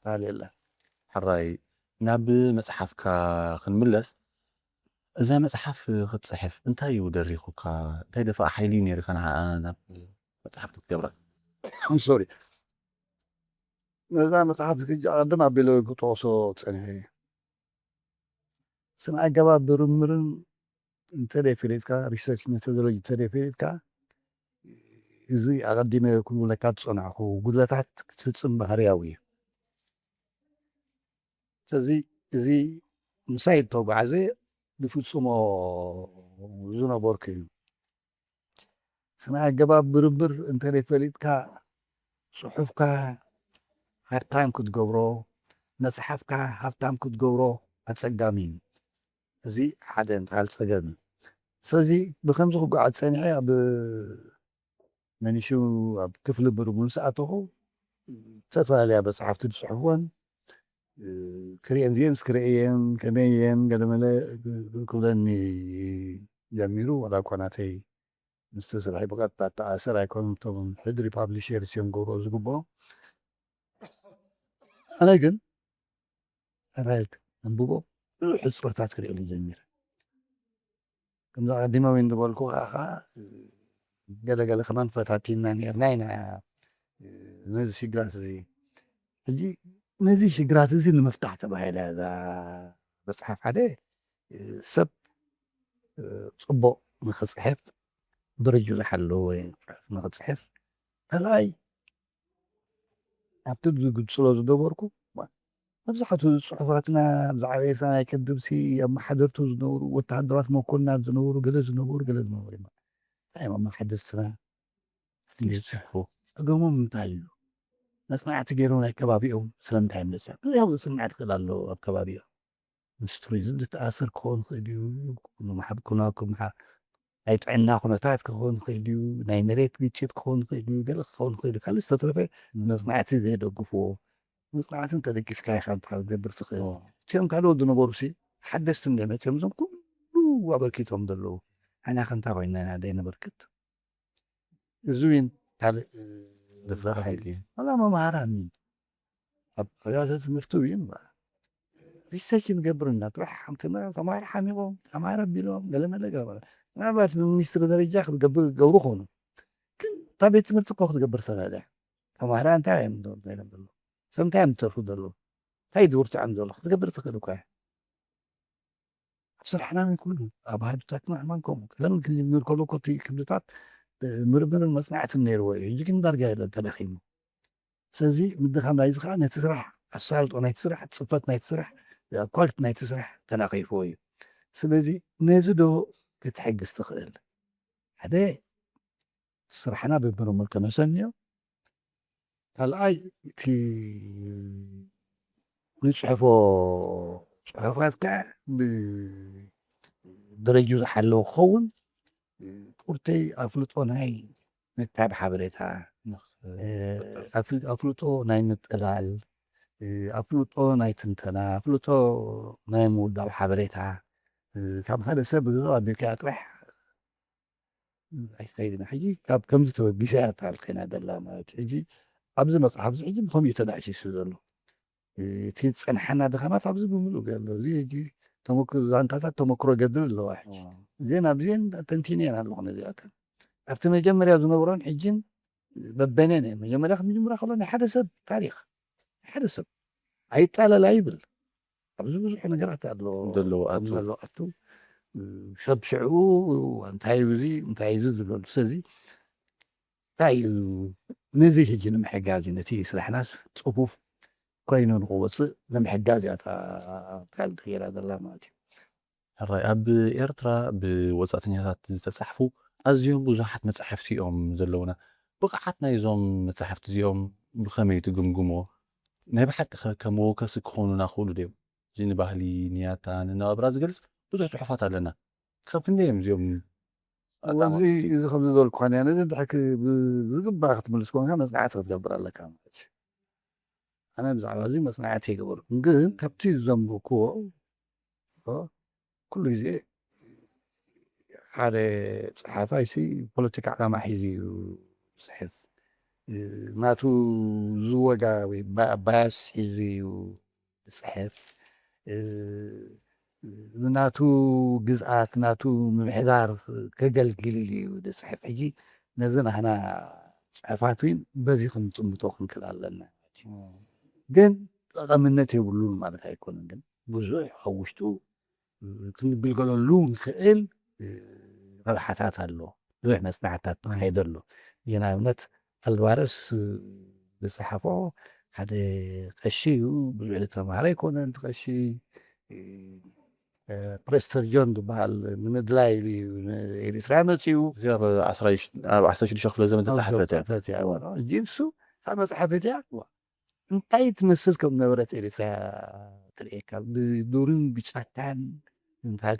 ታል የለ ሕራይ ናብ መፅሓፍካ ክንምለስ እዛ መፅሓፍ ክትፅሕፍ እንታይ እዩ ደሪኹካ እንታይ ደፋእ ሓይሊ ነይሩካ ናብ መፅሓፍ ክትገብራ ሶሪ እዛ መፅሓፍ ቅድም ኣቢለ ክጠቕሶ ፀኒሐ ስነ ኣገባብ ምርምርን እንተደይፈሊጥካ ሪሰርች ሜቶዶሎጂ እንተደይፈሊጥካ እዚ ኣቐዲመ ክብለካ ዝፀናዕኹ ጉድለታት ክትፍፅም ባህርያዊ እዩ ስለዚ እዚ ምሳይ ተጓዓዘ ብፍፁሞ ዝነበርኩ እዩ ስነ ኣገባብ ምርምር እንተደይፈሊጥካ ፅሑፍካ ሃብታም ክትገብሮ መፅሓፍካ ሃብታም ክትገብሮ ኣፀጋሚ እዩ እዚ ሓደ እንትሃል ፀገም እዩ ስለዚ ብከምዚ ክጓዓዝ ፀኒሐ ኣብ መንሹ ኣብ ክፍሊ ምርምር ሰኣተኹ ዝተፈላለያ መፅሓፍቲ ዝፅሕፍዎን ክሪአን እዚአን ክሪአየን ከመየን ገለመለ ክብለኒ ጀሚሩ ወላ እኳ ናተይ ምስተስርሐ ብቐጥታ ተኣሰር ኣይኮኑን እቶም ሕድሪ ፓብሊሸርስ እዮም ገብሮ ዝግብኦ ኣነ ግን ኣባልቲ ኣንብቦ ብዙሕ ሕፅረታት ክሪአሉ ጀሚረ ከምዚ ቀዲመ ወይ ዝበልኩ ከዓ ገለገለ ከማን ፈታቲና ነርና ኢና ነዚ ሽግራት እዚ ሕጂ ነዚ ሽግራት እዚ ንምፍታሕ ተባሂላ እዛ መፅሓፍ ሓደ ሰብ ፅቡቅ ንክፅሕፍ ደረጁ ዝሓለወ ንክፅሕፍ ካልኣይ ኣብቲ ዝግፅሎ ዝነበርኩ መብዛሕትኡ ፅሑፋትና ብዛዕባ ኤርትራ ናይ ቅድምሲ ኣመሓደርቱ ዝነበሩ ወታሃደራት መኮንናት ዝነበሩ ገለ ዝነበሩ እንታይ እዮም ኣመሓደርትና ፀገሞም እንታይ እዩ መፅናዕቲ ገይሮም ናይ ከባቢኦም ስለምንታይ መፅናዕ ብዙሕ ፅናዕቲ ክእል ኣሎ ኣብ ከባቢኦም ምስ ቱሪዝም ዝተኣሰር ክኸውን ይኽእል እዩ ናይ ጥዕና ኩነታት ክኸውን ይኽእል እዩ ናይ መሬት ግጭት ክኸውን ይኽእል እዩ ገለ ክኸውን ይኽእል እዩ ካልእ ዝተረፈ መፅናዕቲ ዘየደግፍዎ መፅናዕትን ተደጊፍካ ኢኻ ክትገብር ትኽእል እቲኦም ካልኦት ዝነበሩ ሲ ሓደስቲ እንደመፅኦም እዞም ኩሉ ኣበርኪቶም ዘለዉ ሓና ከ እንታይ ኮይና ኢና ዘይነበርክት እዚ እውን ካልእ ዝፍረቕ ሓይሊ ዋላ መምሃራን ኣብ ኣብያተ ትምህርቲ እውን ሪሰርች ንገብር ኢና ጥራሕ ተምሃሮ ሓሚቖም ተምሃሮ ኣቢሎም ገለመለ ምናልባት ብሚኒስትሪ ደረጃ ክትገብሩ ኮኑ ግን እታ ቤት ትምህርቲ እኮ ክትገብር ተኽእል እያ ተምሃራ እንታይ እዮም ኢሎም ዘሎ ሰብ እንታይ እዮም ዝተርፉ ዘለዉ እንታይ ዝውርትዖም ዘሎ ክትገብር ትኽእል እኳ ኣብ ስራሕና ምን ኩሉ ኣብ ሃይማኖታትና ሕማን ከምኡ ለምን ክንምር ከሎ እኮ እቲ ክብልታት ምርምርን መፅናዕትን ነይርዎ እዩ ሕጂ ግን ዳርጋ የለን ተዳኺሙ ስለዚ ምድኻም ናይዚ ከዓ ነቲ ስራሕ ኣሳልጦ ናይቲ ስራሕ ፅፈት ናይቲ ስራሕ ኳሊቲ ናይቲ ስራሕ ተናኺፍዎ እዩ ስለዚ ነዚ ዶ ክትሕግዝ ትኽእል ሓደ ስራሕና ብምርምር ተመሰኒዮ ካልኣይ እቲ ንፅሕፎ ፅሑፋትካ ብደረጁ ዝሓለወ ክኸውን ቁርተይ ኣፍልጦ ናይ ምትሓብ ሓበሬታ ኣፍልጦ ናይ ምጥላል ኣፍልጦ ናይ ትንተና ኣፍልጦ ናይ ምውዳብ ሓበሬታ ካብ ሓደ ሰብ ኣቢልካ ጥራሕ ኣይትኸይድን። ሕጂ ካብ ከምዚ ተበጊሳ እያ ታልከና ዘላ ማለት እዩ። ሕጂ ኣብዚ መፅሓፍ ሕጂ ብከምኡ እዩ ተዳእሲሱ ዘሎ እቲ ዝፀንሐና ድኻማት ኣብዚ ብምሉእ ገሎ እዚ ሕጂ ዛንታታት ተመክሮ ገድል ኣለዋ። ሕጂ እዚአን ኣብዚአን ተንቲነን ኣለኹ ነዚኣተን ኣብቲ መጀመርያ ዝነበሮን ሕጂን በበነን እየ መጀመርያ ከምጅምራ ከሎ ናይ ሓደ ሰብ ታሪክ ሓደ ሰብ ኣይጣለል ኣይብል ኣብዚ ብዙሕ ነገራት ኣሎ ዘለዋቱ ሰብ ሽዑ እንታይ ብዚ እንታይ እዩ ዝብለሉ ስለዚ እንታይ እዩ ነዚ ሕጂ ንምሕጋዝ እዩ ነቲ ስራሕናስ ፅፉፍ ኮይኑ ንክወፅእ ንምሕጋዝ እያ ካልእ ተገይራ ዘላ ማለት እዩ። ሕራይ ኣብ ኤርትራ ብወፃእተኛታት ዝተፃሕፉ ኣዝዮም ብዙሓት መፅሓፍቲ እዮም ዘለውና። ብቕዓት ናይዞም መፅሓፍቲ እዚኦም ብኸመይ ትግምግሞ? ናይ ብሓቂ ከም መወከሲ ክኾኑና ክእሉ ድዮም? እዚ ንባህሊ ኒያታ ንነባብራ ዝገልፅ ብዙሕ ፅሑፋት ኣለና ክሳብ ክንደይ እዮም እዚኦም? እዚ ከምዚ ዝበልኩ ኮነ ነዚ ድሕክ ብዝግባእ ክትምልስ ኮንካ መፅናዕቲ ክትገብር ኣለካ ማለት እዩ። ኣነ ብዛዕባ እዚ መፅናዕቲ ይገበርኩ ግን ካብቲ ዘንበብክዎ ኩሉ ግዜ ሓደ ፀሓፋይ ፖለቲካ ዕላማ ሒዙ እዩ ዝፅሕፍ ናቱ ዝወጋ ወይ ባያስ ሒዙ እዩ ዝፅሕፍ ናቱ ግዝኣት ናቱ ምምሕዳር ከገልግል እዩ ዝፅሕፍ። ሕጂ ነዚ ናህና ፅሑፋት በዚ ክንፅምቶ ክንክእል ኣለና ግን ጠቐምነት የብሉን ማለት ኣይኮነን። ግን ብዙሕ ኣብ ውሽጡ ክንግልገለሉ ንክእል ረብሓታት ኣሎ ብዙሕ መፅናዕትታት ተካይዱ ኣሎ። ንኣብነት ኣልባረስ ዝፀሓፎ ሓደ ቀሺ እዩ ብዙሕ ዝተምሃረ ኣይኮነን እቲ ቀሺ ፕሬስተር ጆን ዝበሃል ንምድላይ ኤርትራ መፅኡ እዚ ኣብ 16 ክፍለ ዘመን ተፃሕፈት እያ ሕጂ ንሱ ካብ መፅሓፈት እያ እንታይ ትመስል ከም ነበረት ኤርትራ ትርኤካ ብዱርን ብጫካን እንታይ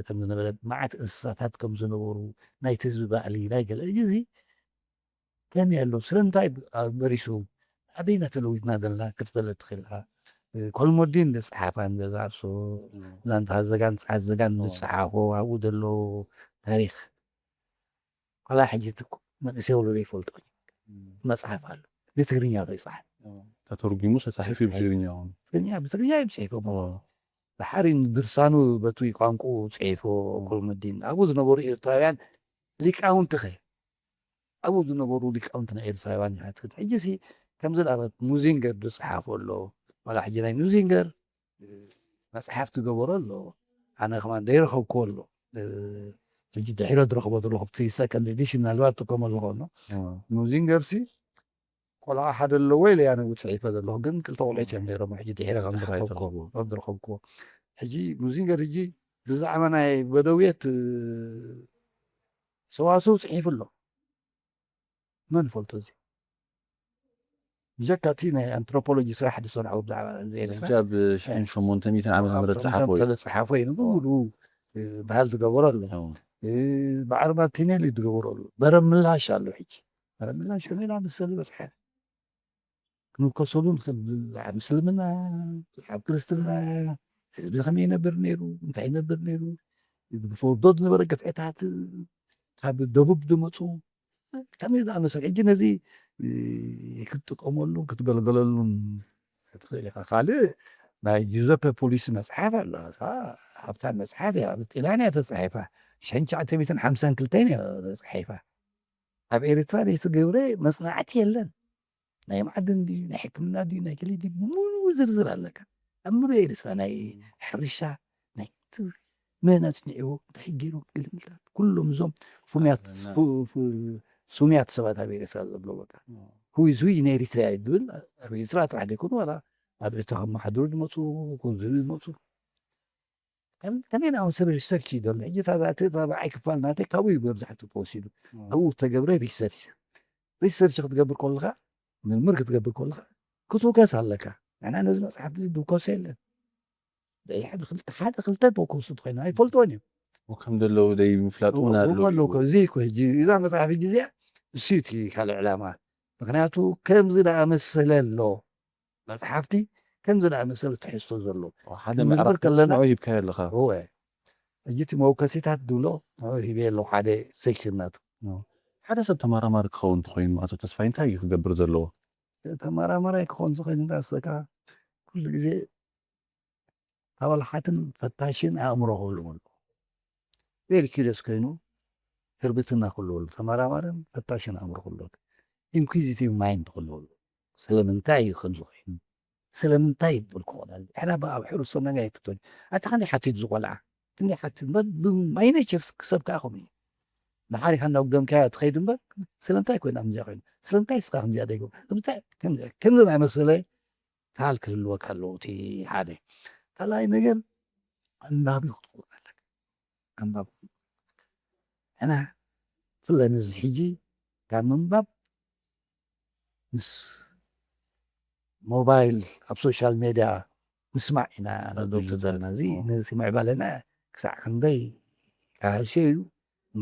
ከም ዝነበረ መዓት እንስሳታት ከም ዝነበሩ ናይቲ ህዝቢ ባዕሊ ናይ ገለ እዚ ከመይ ኣሎ ስለምንታይ በሪሱ ኣበይ እናተለዊጥና ዘለና ክትፈለጥ ትኽእል ኢኻ። ኮልሞዲን ዝፀሓፋ ንገዛርሶ ዛንታ ዘጋን ፀዓት ዘጋን ዝፀሓፎ ኣብኡ ዘሎ ታሪክ ቆላ ሕጂ መንእሰይ ወለዶ ይፈልጦን መፅሓፍ ኣሎ ብትግርኛ ዘይፀሓፍ ተተርጉሙ ተፃሒፉ ብትግርኛ ብትግርኛ እዩ ፅሒፎ ድሓሪ ድርሳኑ በቲ ቋንቋ ፅሒፎ ኮልሞዲን ኣብኡ ዝነበሩ ኤርትራውያን ሊቃውንቲ ኸ ኣብኡ ዝነበሩ ሊቃውንቲ ናይ ኤርትራውያን ይሓትት ሕጂ ከምዚ ንኣብነት ሙዚንገር ዝፀሓፎ ኣሎ ዋላ ሕጂ ናይ ሙዚንገር መፅሓፍ ትገበሮ ኣሎ ኣነ ከማ ዘይረኸብክዎ ኣሎ ሕጂ ድሒረ ዝረኽቦ ዘለኹ ብቲ ሰከንድ ኤዲሽን ምናልባት ጥቀመሉ ኮኖ ሙዚንገር ቆልዓ ሓደ ኣለዎ ኢለ ኣነ ፅሒፈ ዘለኹ ግን ክልተ ቆልዑት እዮም ነይሮም ሕጂ ድሒረ ከም ዝረኸብክዎ ሕጂ ሙዚንገር ሕጂ ብዛዕባ ናይ በደውየት ሰዋሰው ፅሒፉ ኣሎ መን ፈልጦ እዚ ብጀካ እቲ ናይ ኣንትሮፖሎጂ ስራሕ ዝሰርሑ ብዛዕባ ኣብ 800 ዓመተ ምህረት ፀሓፎ እዩ ንብሉ ባህል ዝገበሮ ኣሎ ባዕርባ ቲኔሊ ዝገበሮ ኣሎ በረብ ምላሽ ኣሎ ሕጂ በረብ ምላሽ ከመይ ኢና መሰሊ መፅሓፍ ክንከሰሉ ምስልምና ኣብ ክርስትና ህዝቢ ከመይ ይነብር ነይሩ እንታይ ይነብር ነይሩ ብፈወዶ ዝነበረ ገፍዕታት ካብ ደቡብ ዝመፁ ከመይ ዝኣመሰል ሕጂ ነዚ ክትጥቀመሉ ክትገልገለሉን ትኽእል ኢኻ። ካልእ ናይ ጁዘፔ ፖሊሲ መፅሓፍ ኣሎ ሃብታ መፅሓፍ እያ ብጤላንያ ተፃሒፋ 1952 እያ ተፃሒፋ ኣብ ኤርትራ ዘይተገብረ መፅናዕቲ የለን ናይ ማዕድን ድዩ ናይ ሕክምና ድዩ ናይ ገለ ድዩ ሙሉእ ዝርዝር ኣለካ ኣብ ሙሉእ ኤርትራ ናይ ሕርሻ ናይ መናት ኒዕዎ እንታይ ገይሩ ግልምልታት ኩሎም እዞም ሱምያት ሰባት ኣብ ኤርትራ ዘሎ በቃ ሁይዝ ሁይ ናይ ኤርትራ ዝብል ኣብ ኤርትራ ጥራሕ ዘይኮኑ ዋላ ኣብ ኤርትራ ከመሓድሩ ዝመፁ ከዝህቡ ዝመፁ ከመይ ናብ ሰብ ሪሰርች እዩ ዘሎ ሕጂ ታባዓይ ክፋል ናተይ ካብኡ እዩ መብዛሕትኡ ተወሲዱ ኣብኡ ተገብረ ሪሰርች ክትገብር ከለካ ምርምር ክትገብር ከለካ ክትውከስ ኣለካ ንሕና ነዚ መፅሓፍ ዝውከሶ የለን ሓደ ክልተ ተወከሱ ትኮይና ኣይፈልጥዎን እዮም ወከም ደለው ዘይ ምፍላጥ እውን ኣሎ እዚ እኮ ሕጂ እዛ መፅሓፍ ሕጂ እዚኣ እሱ እቲ ካልእ ዕላማ ምክንያቱ ከምዚ ዝኣመሰለ ኣሎ መፅሓፍቲ ከምዚ ዝኣመሰለ ትሕዝቶ ዘለዎ ሓደ ክንምርምር ምዕራፍ ከለና ንዑ ሂብካዮ ኣለኻ እወ ሕጂ እቲ መውከሲታት ድብሎ ንዑ ሂበ ኣለዉ ሓደ ሴክሽን ናቱ ሓደ ሰብ ተመራማሪ ክኸውን እንተኮይኑ ኣቶ ተስፋይ እንታይ እዩ ክገብር ዘለዎ ተመራማራይ ክኸውን ዝኽእል እንታይ ኣስለካ ኩሉ ግዜ ተበላሓትን ፈታሽን ኣእምሮ ክህልዎ ኣለዎ ቬሪ ኪሪየስ ኮይኑ ህርብትና ክህልዎ ኣለዎ ተመራማርን ፈታሽን ኣእምሮ ክህልዎ ኢንኩዚቲቭ ማይንድ ክህልዎ ኣለዎ ስለምንታይ እዩ ከምዚ ኮይኑ ስለምንታይ ትብል ክኾን ኣለ ሕና ኣብ ሕሩስ ሰናጋ ይፍቶን ኣታ ክንደይ ሓቲት ዝቆልዓ ክንደይ ሓቲት ማይ ኔቸር ክሰብ ከዓ ከምኡ እዩ ንሓሪኻ እናጉደምካያ ትኸይድ እምበር ስለምንታይ ኮይና ከምዚያ ኮይኑ ስለምንታይ ስኻ ከምዚያ ደይጎ ከምዚ ዝኣመሰለ ታል ክህልወካ ኣለዎ እቲ ሓደ ካልኣይ ነገር ኣንባቢ ክትኸውን ኣለካ ኣንባቢ ሕና ብፍላይ ነዚ ሕጂ ካብ ምንባብ ምስ ሞባይል ኣብ ሶሻል ሜድያ ምስማዕ ኢና ነዶብቲ ዘለና እዚ ነቲ ምዕባለና ክሳዕ ክንደይ ካሃሸ እዩ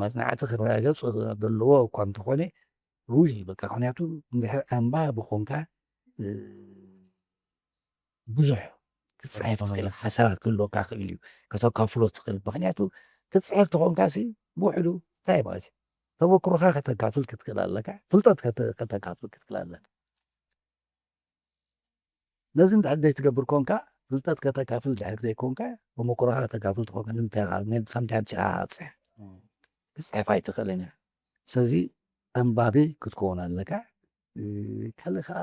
መፅናዕቲ ክረጋገፅ ዘለዎ እኳ እንተኾነ ሩይ በቃ ምክንያቱ እንድሕር ኣንባቢ ኮንካ ብዙሕ ክትፅሕፍ ትኽእል ሓሳባት ክህልወካ ክእል እዩ ከተካፍሎ ትኽእል ምክንያቱ ክትፅሕፍ ተኾንካሲ ብውሕዱ እንታይ ማለት እዩ ተመክሮካ ከተካፍል ክትክእል ኣለካ ፍልጠት ከተካፍል ክትክእል ኣለካ ነዚ እንድሕር ዘይትገብር ኮንካ ፍልጠት ከተካፍል ድሕር ዘይኮንካ ተመክሮካ ከተካፍል ተኾንካ ንምንታይ ከምቲ ኣንቺ ፅሕ ክትፅሕፍ ኣይትኽእልን እያ ስለዚ ኣንባቢ ክትከውን ኣለካ ካልእ ከዓ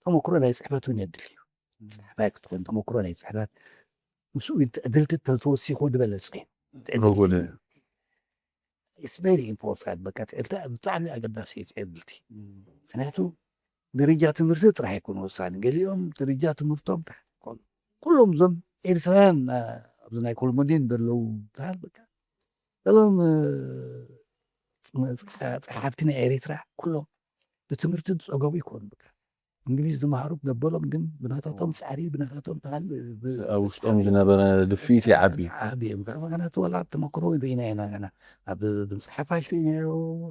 ተመክሮ ናይ ፅሕፈት እውን የድል እዩ ፅሕፋይ ክትኮን ተመክሮ ናይ ፅሕፈት ምስኡ ዕድልቲ ተወሲኹ ዝበለፀ እዩ ኢትስ ቬሪ ኢምፖርታንት በቃ ብጣዕሚ ኣገዳሲ እዩ ዕድልቲ ምክንያቱ ደረጃ ትምህርቲ ጥራሕ ኣይኮኑ ወሳኒ ገሊኦም ደረጃ ትምህርቶም ኩሎም እዞም ኤርትራውያን ኣብዚ ናይ ኮልሞዲን ዘለው ትሃል በቃ እዞም ፀሓፍቲ ናይ ኤርትራ ኩሎም ብትምህርቲ ዝፀገቡ ይኮኑ በቃ እንግሊዝ ዝመሃሩ ዘበሎም ግን ብናታቶም ፃዕሪ ብናታቶም ተሃል ኣብ ውሽጦም ዝነበረ ድፊት ይዓቢ ምክንያቱ ዋላ ተመክሮ ርኢና ኢና ኣብ ድምፂ ሓፋሽ ርኢናዮ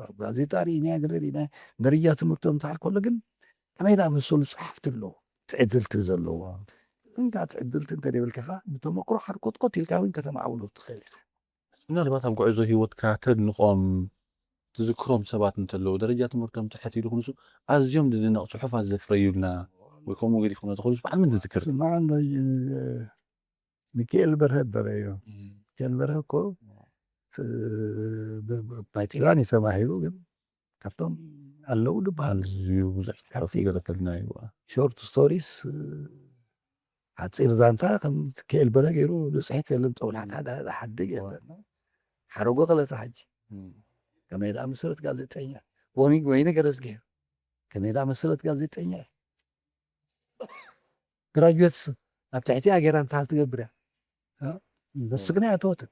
ኣብ ጋዜጣ ርኢና ገለ ርኢና ደረጃ ትምህርቶም ተሃል ከሎ ግን ከመይ ዝኣመሰሉ ፀሓፍቲ ኣለዉ ትዕድልቲ ዘለዎ እንታ ትዕድልቲ እንተደይብልካ ብተመክሮ ሓርኮትኮት ኢልካ እውን ከተማዕብሎ ትኽእል ኢኻ ምናልባት ኣብ ጉዕዞ ሂወትካ ተድንቆም ትዝክሮም ሰባት እንተለዉ ደረጃ ትምህርቶም ትሕት ኢሉ ክንሱ ኣዝዮም ዝድነቕ ፅሑፋት ዘፍረዩልና ወይ ከምኡ ገዲፍኩም ዝኽእሉ በዓል ምን ትዝክር ማን ሚካኤል በርሀ በረዮ ሚካኤል በርሀ እኮ ናይ ጢራን እዩ ተማሂሩ ግን ካብቶም ኣለው ድበሃል ብዙሕ ሓርፊ ገለከልና እዩ ሾርት ስቶሪስ ሓፂር ዛንታ ከም ሚካኤል በርሀ ገይሩ ዝፅሕፍ የለን ፀውላዕታ ሓድግ የለን ሓረጎ ኸለተ ሓጂ ከመይ ዳ መሰረት ጋዜጠኛ ወይኒ ገረስ ገይሩ ከመይ ዳ መሰረት ጋዜጠኛ ግራጁዌትስ ኣብ ትሕቲኣ ጌራ እንታሃል ትገብር እያ በስ ግን ኣተወትን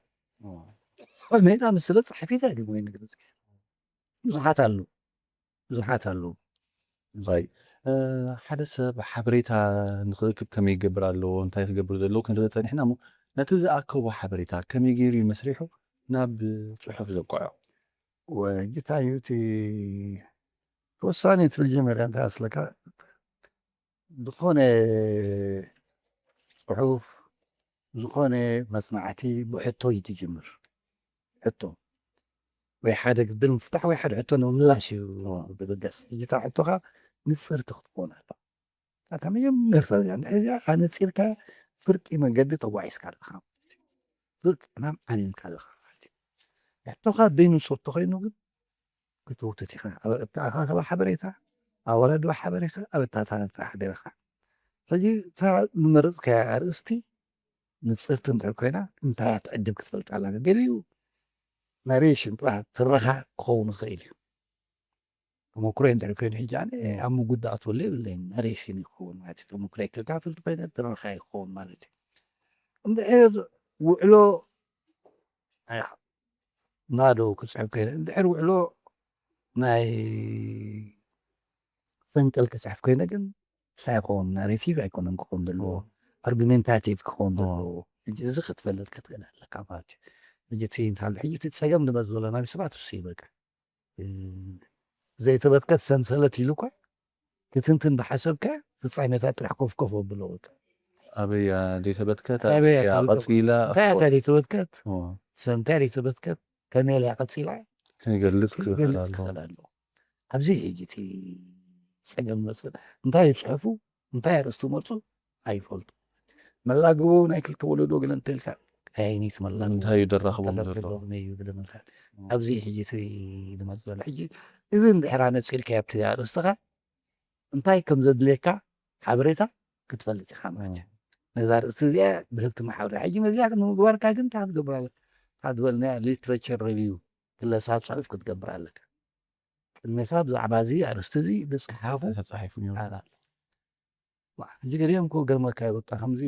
ከመይ ዳ መሰረት ፀሓፊት ግን ወይኒ ገረስ ገይሩ ብዙሓት ኣለዉ ሓደ ሰብ ሓበሬታ ንክእክብ ከመይ ይገብር ኣለዎ እንታይ ክገብር ዘለዎ ክንርኢ ፀኒሕና እሞ ነቲ ዝኣከቦ ሓበሬታ ከመይ ገይሩ እዩ መስሪሑ ናብ ፅሑፍ ዘቋዖ ወጅታዩ እቲ ተወሳኒ እቲ መጀመርያ እንታይ ኣስለካ ዝኾነ ፅሑፍ ዝኾነ መፅናዕቲ ብሕቶ እዩ ትጅምር ሕቶ ወይ ሓደ ግድል ምፍታሕ ወይ ሓደ ሕቶ ንምምላሽ እዩ ብገገስ እጅታ ሕቶኻ ንፅርቲ ክትኮን ኣሎ እታ መጀመርታ እዚኣ ኣነፂርካ ፍርቂ መንገዲ ተጓዒዝካ ኣለኻ ፍርቂ ማም ዓኒንካ ኣለኻ ሕቶኻ ደይንፅር ተኮይኑ ግን ክትውትት ኢኻ ኣብ እተኣኻኸባ ሓበሬታ ኣብ ወለድባ ሓበሬታ ኣብ እታታነታ ሓደረኻ ሕጂ እታ ንመረፅከያ ኣርእስቲ ንፅርቲ እንድሕር ኮይና እንታይ ትዕድም ክትፈልጥ ኣለካ ገሊኡ ናሬሽን ጥራሕ ትረኻ ክኸውን ይኽእል እዩ ተመክሮይ እንድሕር ኮይኑ ሕጂ ኣነ ኣብ ምጉዳእ ትወለ የብለይ ናሬሽን ይኸውን ማለት እዩ ተመክሮይ ክካፍል ኮይነ ትረኻ ይኸውን ማለት እዩ እንድሕር ውዕሎ ናዶ ክፅሕፍ ኮይነ እንድሕር ውዕሎ ናይ ፈንቅል ክፅሕፍ ኮይነ ግን እንታይ ይኸውን ናሬቲቭ ኣይኮነን ክኸውን ዘለዎ ኣርጊሜንታቲቭ ክኸውን ዘለዎ ሕጂ እዚ ክትፈልጥ ክትክእል ኣለካ ማለት እዩ ሕጂ እቲ እንታሃሉ ሕጂ እቲ ፀገም ንበዝ ዘለና ሰባት እሱ እዩ በቃ زي تبتكت سنسلة يلوكا كتنتن بحسبك ፍጻሜታት ጥራሕ ኮፍ ኣቢሎ ኣበይ ዘይተበትከት ኣበይ ያ ቀፂላ እንታይ ዘይተበትከት ሰንታይ ዘይተበትከት ከመይ ኢላ ቀፂላ ክገልጽ ክኽእል ኣለዎ ኣብዚ ሕጂ እቲ ፀገም መፅእ እንታይ ይፅሕፉ እንታይ ኣርእስቱ መፁ ኣይፈልጡ መላግቦ ናይ ክልተ ወለዶ ገለ እንተልካ ዓይኒት መላግቦ እንታይ እዩ ደራኽቦም ዘሎ እዩ ገለ መልካት ኣብዚ ሕጂ እቲ ድመፅ ዘሎ ሕጂ እዚ እንድሕራ ነፂልካ ኣብቲ ኣርእስትኻ እንታይ ከም ዘድልየካ ሓበሬታ ክትፈልጥ ኢኻ ማለት እዩ ነዛ ርእስቲ እዚኣ ብህብቲ ማሕበረ ሕጂ ነዚኣ ንምግባርካ ግን እንታይ ክትገብር ኣለካ ካድበልናያ ሊትሬቸር ሪቪው ክለሳ ፅሑፍ ክትገብር ኣለካ ቅድሚኻ ብዛዕባ እዚ ኣርእስቲ እዚ ዝፅሓፉ ተፃሒፉ ነይሩ ሕጂ ገሊኦም እኮ ገርመካ ይበቃ ከምዚ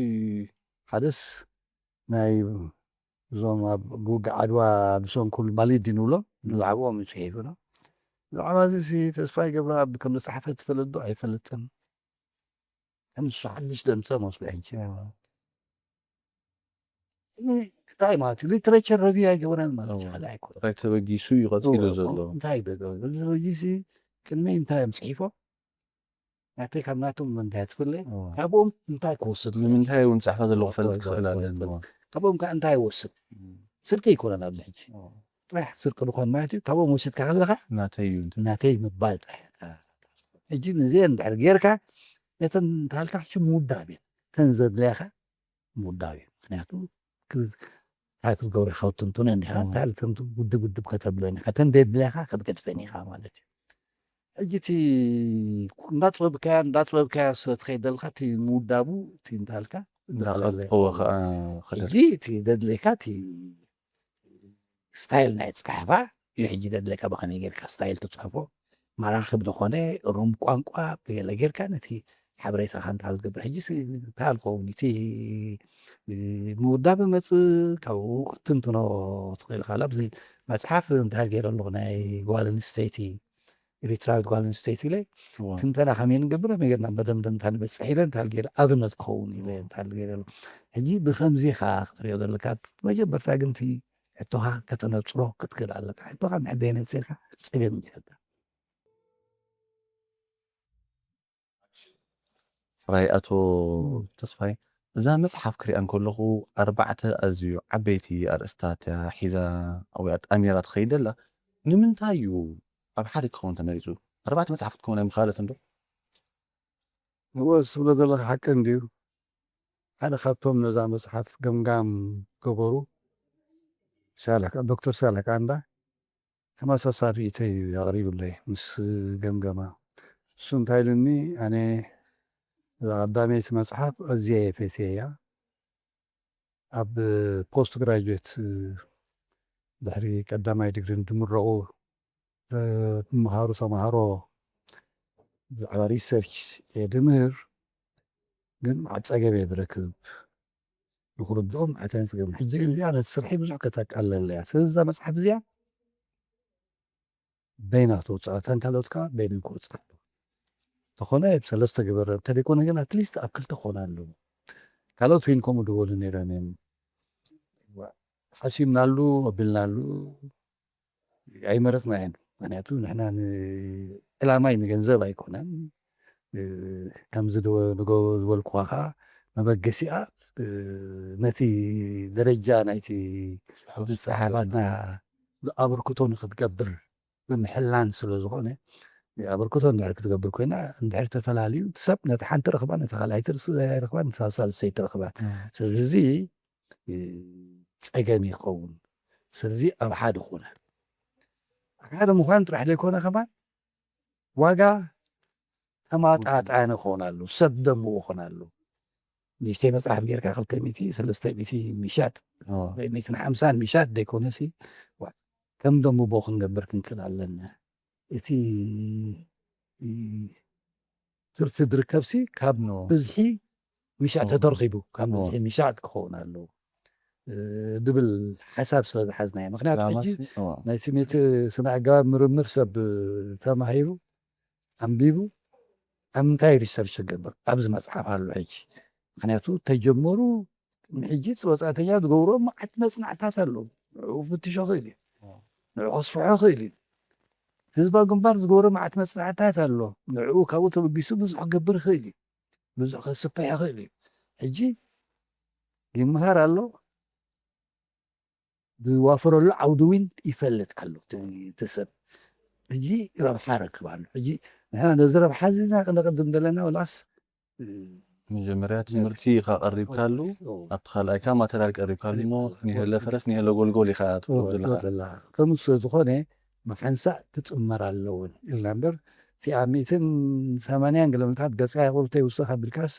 ሓደስ ናይ እዞም ኣብ ጉግዕ ዓድዋ ንሶም ኩሉ ማሊድ ንብሎም ብዛዕባኦም ይፅሒፉና ብዛዕባ እዚ ተስፋይ ገብረኣብ ከም ዝፀሓፈ ትፈልጥ ዶ ኣይፈልጥን ከም ሓድሽ ደምፀ መስሎ ሕጂ እንታይ ማለት እዩ ሊትሬቸር ረቪው ኣይገበረን ማለት እዩ ካልእ ኣይኮነ ራይ ተበጊሱ እዩ ቀፂሉ ዘሎ እንታይ በጊሱ ቅድሚ እንታይ እዮም ፅሒፎም ናተይ ካብ ናቶም እንታይ ትፍለ ካብኦም እንታይ ክወስድ ንምንታይ እውን ፃሕፋ ዘሎ ክፈልጥ ክኽእል ኣለኒ ካብኦም ከዓ እንታይ ይወስድ ስርቂ ኣይኮነን ኣብዚ ሕጂ ጥራሕ ስርቂ ንኾን ማለት እዩ ካብኦም ወሲድካ ከለካ ናተይ እዩ ናተይ ምባል ጥራሕ ሕጂ ንዚአን እንድሕር ጌርካ ነተን እንተሃልካ ሕጂ ምውዳብ እየን ተን ዘድልያኻ ምውዳብ እዩ ምክንያቱ እንታይ ክትገብሮ ኢኻ ውትንትነ እንዲኻ እንታይ ተምቲ ጉድብ ከተብሎኒ ኢኻ ተን ዘድልያኻ ክትገድፈኒ ኢኻ ማለት እዩ ሕጂ እቲ እንዳፅበብካያ ትኸይድ ዘለካ እቲ ምውዳቡ እቲ እንታልካ እንዳኸልጥዎ ከዓ ሕጂ እቲ ዘድልየካ እቲ ስታይል ናይ ፅሓፋ እዩ ሕጂ ዘድልየካ ብኸመይ ጌርካ ስታይል ትፅሕፎ ማራኽብ ዝኾነ ሩም ቋንቋ ገለ ጌርካ ነቲ ሓበሬታኻ እንታይ ዝገብር ሕጂ እንታይ ኣልኸውን እቲ ምውዳብ መፅእ ካብኡ ክትንትኖ ትኽእል ኢኻ ኣብዚ መፅሓፍ እንታይ ገይረ ኣለኹ ናይ ጓል ኣንስተይቲ ኤርትራዊት ጓል ኣንስተይቲ ኢለ ትንተና ከመይ ንገብር ከመይ ጌርና መደምደምታ ንበፅሕ ኢለ እንታይ ገይረ ኣብነት ክኸውን ኢለ እንታይ ገይረ ኣሎ ሕጂ ብከምዚ ኢኻ ክትሪኦ ዘለካ መጀመርታ ግን እቲ ሕቶኻ ከተነፅሮ ክትክእል ኣለካ ሕቶኻ ንሕበየ ነፂርካ ፀገም ይፈጥር ራይ ኣቶ ተስፋይ እዛ መፅሓፍ ክሪኣ ከለኹ 4 ኣዝዩ ዓበይቲ ኣርእስታት ሒዛ ወይ ኣጣሚራ ትኸይድ ኣላ ንምንታይ እዩ ኣብ ሓደ ክኸውን ተመሪፁ 4 መፅሓፍ ክትከውን ኣይምኻለት እንዶ ንወስ ብሎ ዘለካ ሓቂ እንድዩ ሓደ ካብቶም ነዛ መፅሓፍ ገምጋም ገበሩ ዶክተር ሳላክ ኣንዳ ተመሳሳሊ ርእቶ እዩ የቕሪብለይ ምስ ገምገማ እሱ እንታይ ኢሉኒ ኣነ እዛ ቀዳመይቲ መፅሓፍ ኣዝያ የፈትየ እያ ኣብ ፖስት ግራጁዌት ድሕሪ ቀዳማይ ዲግሪ እንትምረቑ ትምሃሩ ተምሃሮ ብዛዕባ ሪሰርች እየ ድምህር ግን ዓፀገብ እየ ዝረክብ ንክርድኦም ዕተን ዝገብር ሕጂ ግን እዚኣ ነቲ ስርሒ ብዙሕ ከተቃለለ እያ ስለዚ እዛ መፅሓፍ እዚኣ በይና ተውፅኣ እተን ካልኦት ከዓ በይነን ክወፅእ ኣለዎ ተኾነ ብሰለስተ ግበር እንተደይኮነ ግን ኣትሊስት ኣብ 2 ክኾና ኣለዎ ካልኦት ወይን ከምኡ ድበሉ ነይሮም እዮም ሓሲብናሉ ኣቢልናሉ ኣይመረፅናየን ምክንያቱ ንሕና ዕላማይ ንገንዘብ ኣይኮነን ከምዚ ዝበልኩኻ ከዓ መበገሲኣ ነቲ ደረጃ ናይቲ ፀሓፋትና ኣበርክቶ ንክትገብር ብምሕላን ስለ ዝኾነ ኣበርክቶ እንድሕር ክትገብር ኮይና እንድሕር ተፈላለዩ ሰብ ነቲ ሓንቲ ረኽባ ነቲ ካልኣይቲ ረኽባ ነቲ ሳልሰይቲ ረኽባ ስለዚ ፀገም ይኸውን ስለዚ ኣብ ሓደ ኾነ ሓደ ምዃን ጥራሕ ዘይኮነ ከማን ዋጋ ተማጣጣነ ክኾን ኣሎ ሰብ ደምዎ ክኾን ኣሎ ንእሽተይ መፅሓፍ ጌርካ 200 300 ሚሻጥ 150 ሚሻጥ ዘይኮነሲ ከም ደምቦ ክንገብር ክንክእል ኣለና እቲ ትርፊ ዝርከብሲ ካብ ብዝሒ ሚሻጥ ተተርኺቡ ካብ ብዝሒ ሚሻጥ ክኸውን ኣለዎ ድብል ሓሳብ ስለ ዝሓዝናዮ ምክንያቱ ሕጂ ናይ ትምህርቲ ስነ ኣገባብ ምርምር ሰብ ተማሂሩ ኣንቢቡ ኣብ ምንታይ ሪሰርች ዝገብር ኣብዚ መፅሓፍ ኣሎ ሕጂ ምክንያቱ ተጀመሩ ሕጂ ወፃእተኛ ዝገብሮ መዓት መፅናዕታት ኣለዉ ንዑ ፍትሾ ክእል እዩ ንዑ ከስፍሖ ክእል እዩ ህዝባ ግንባር ዝገበሮ መዓት መፅናዕትታት ኣሎ ንዕኡ ካብኡ ተበጊሱ ብዙሕ ክገብር ይኽእል እዩ ብዙሕ ከስፍሕ ይኽእል እዩ ሕጂ ይምሃር ኣሎ ብዋፈረሉ ዓውዲ እውን ይፈልጥ ኣሎ እቲ ሰብ ሕጂ ረብሓ ረክብ ኣሎ ሕጂ ንሕና ነዚ ረብሓ እዚ ነቅድም ዘለና ወላስ መጀመርያ ትምህርቲ ኢኻ ቀሪብካሉ ኣብቲ ካልኣይካ ማተርያል ቀሪብካሉ ሞ ንህለ ፈረስ ንህለ ጎልጎል ኢኻ ትወብ ዘለካ ከምኡ ስለዝኾነ ብሓንሳእ ክጥመር ኣለውን ኢልና እምበር እቲኣ 180 ኪሎሜትራት ገፅካ ይቁርተ ይውስኽ ኣቢልካስ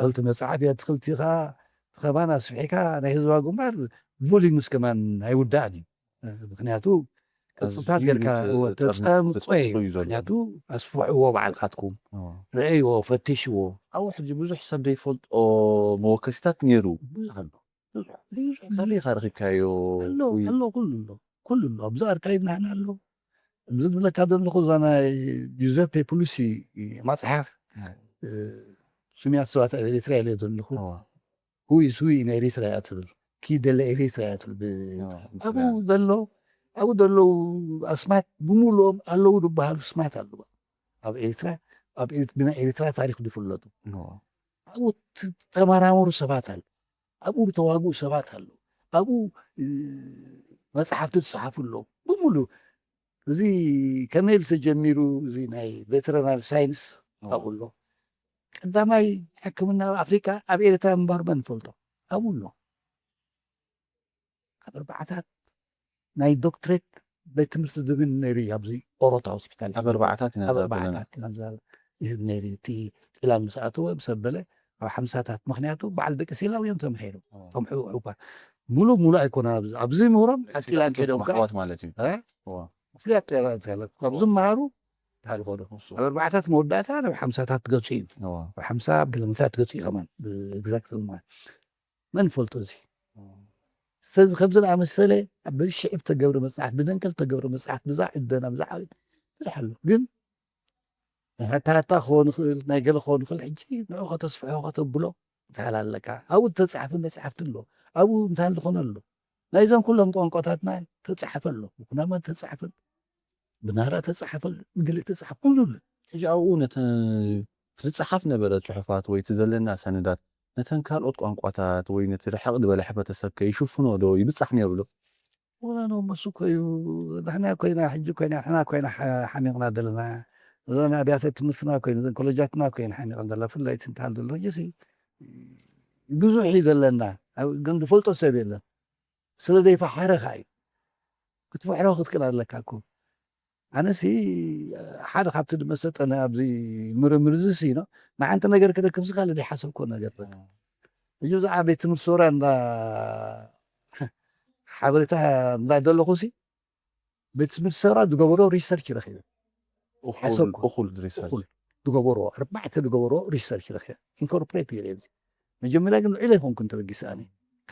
ክልቲ መፅሓፍ እያ ትክልቲኻ ከማን ኣስፊሒካ ናይ ህዝባ ግንባር ቮሊዩምስ ከማን ኣይውዳእን እዩ ምክንያቱ ቅፅታት ጌርካ ተፀምቆ እዩ ምክንያቱ ኣስፍሕዎ ባዕልካትኩም ረአይዎ ፈቲሽዎ ኣብኡ ሕጂ ብዙሕ ሰብ ዘይፈልጦ መወከሲታት ነይሩ ብዙሕ ኣሎ ካሊኻ ረኺብካዮ ኣሎ ኩሉ ኣሎ ኣብዚ ኣርካይብ ናሕና ኣሎ እዚ ዝብለካ ዘለኹ እዛ ናይ ጁዘፔ ፑሉሲ መፅሓፍ ስሙያት ሰባት ኣብ ኤሪትራ ኢለ ዘለኹ ሁይስ ሁይ ኢን ኤሪትራ እያ ትብል ኪደለ ኤሪትራ እያ ትብል ኣብኡ ዘለዉ ኣስማት ብምሉኦም ኣለዉ ዝበሃሉ ስማት ኣለዋ ኣብ ኤሪትራ ብናይ ኤሪትራ ታሪክ ዝፍለጡ ኣብኡ ተመራመሩ ሰባት ኣለ ኣብኡ ተዋግኡ ሰባት ኣለ ኣብኡ መፅሓፍቲ ዝፀሓፉ ኣለዉ ብምሉ እዚ ከመይ ኢሉ ተጀሚሩ እዚ ናይ ቬተረናሪ ሳይንስ ኣብኡ ኣሎ ቀዳማይ ሕክምና ኣፍሪካ ኣብ ኤሪትራ ምንባር መን ንፈልጦ ኣብኡ ኣሎ ኣብ ኣርባዕታት ናይ ዶክትሬት ቤት ትምህርቲ ዝብል ነይሩ ኣብዚ ኦሮታ ሆስፒታል ኣብ ኣርባዕታት ይህብ ነይሩ እቲ ጤላም ምስ ኣተወ ምስ ኣበለ ኣብ ሓምሳታት ምክንያቱ በዓል ደቂ ሴላው እዮም ተምሂሩ ተምሕዋ ሙሉእ ኣይኮነ ኣብዚ ምሁሮም ሓፂላን ከይዶም ማሕዋት ማለት እዩ ፍሉያት ጤላት ካብዚ መሃሩ ታሃል ኮዶ ኣብ ኣርባዕታት መወዳእታ ናብ ሓምሳታት ገፁ እዩ ኣብ 50 ኪሎሜትራት ገፁ እዩ ከማን ብኤግዛክት መን ፈልጦ እዚ ስለዚ ከምዚ ዝኣመሰለ ብሽዒብ ተገብረ መፅናዕት ብደንቀል ተገብረ መፅናዕት ብዛ ዕደና ብዛ ብዙሕ ኣሎ ግን ሃታሃታ ክኾን ይኽእል ናይ ገለ ክኾን ይኽእል ሕጂ ንዑ ከተስፍሖ ከተብሎ እንታሃል ኣለካ ኣብኡ ተፃሓፈ መፅሓፍቲ ኣሎ ኣብኡ እንታሃል ዝኾነ ኣሎ ናይዞም ኩሎም ቋንቋታትና ተፃሓፈ ኣሎ ብኩናማ ተፃሓፈ ብናራ ተፃሓፈ ብግልእ ተፃሓፈ ኩሉ ኣሎ ሕጂ ኣብኡ ነተን ዝፀሓፍ ነበረ ፅሑፋት ወይ እቲ ዘለና ሰነዳት ነተን ካልኦት ቋንቋታት ወይ ነቲ ርሕቕ ዝበለ ሕብረተሰብ ከይሽፍኖ ዶ ይብፃሕ ነይሩ ዶ ወላኖ መሱ ኮዩ ንሕና ኮይና ሕጂ ኮይና ንሕና ኮይና ሓሚቕና ዘለና እዘን ኣብያተ ትምህርትና ኮይኑ እዘን ኮሌጃትና ኮይና ሓሚቕና ዘለና ፍላይቲ እንታሃል ዘሎ ሕጂ ብዙሕ እዩ ዘለና ግን ዝፈልጦ ሰብ የለን ስለ ዘይፈሓረኻ እዩ ክትፈሕሮ ክትክእል ኣለካ እኮ ኣነሲ ሓደ ካብቲ ድመሰጠነ ኣብዚ ምርምር እዚ ኖ ንሓንቲ ነገር ክረክብ ዝካለ ዘይሓሰብኮ ነገር ረክብ ሕጂ ብዛዕባ ቤት ትምህርቲ ሶራ ሓበሬታ እንዳደለኹ ቤት ትምህርቲ ሶራ ዝገበሮ ሪሰርች ይረኪበ እኹል ዝገበሮ 4 ዝገበሮ ሪሰርች ይረኪበ ኢንኮርፖሬት ገይረ መጀመርያ ግን ልዕለ ይኮንኩ እንተበጊስኣኒ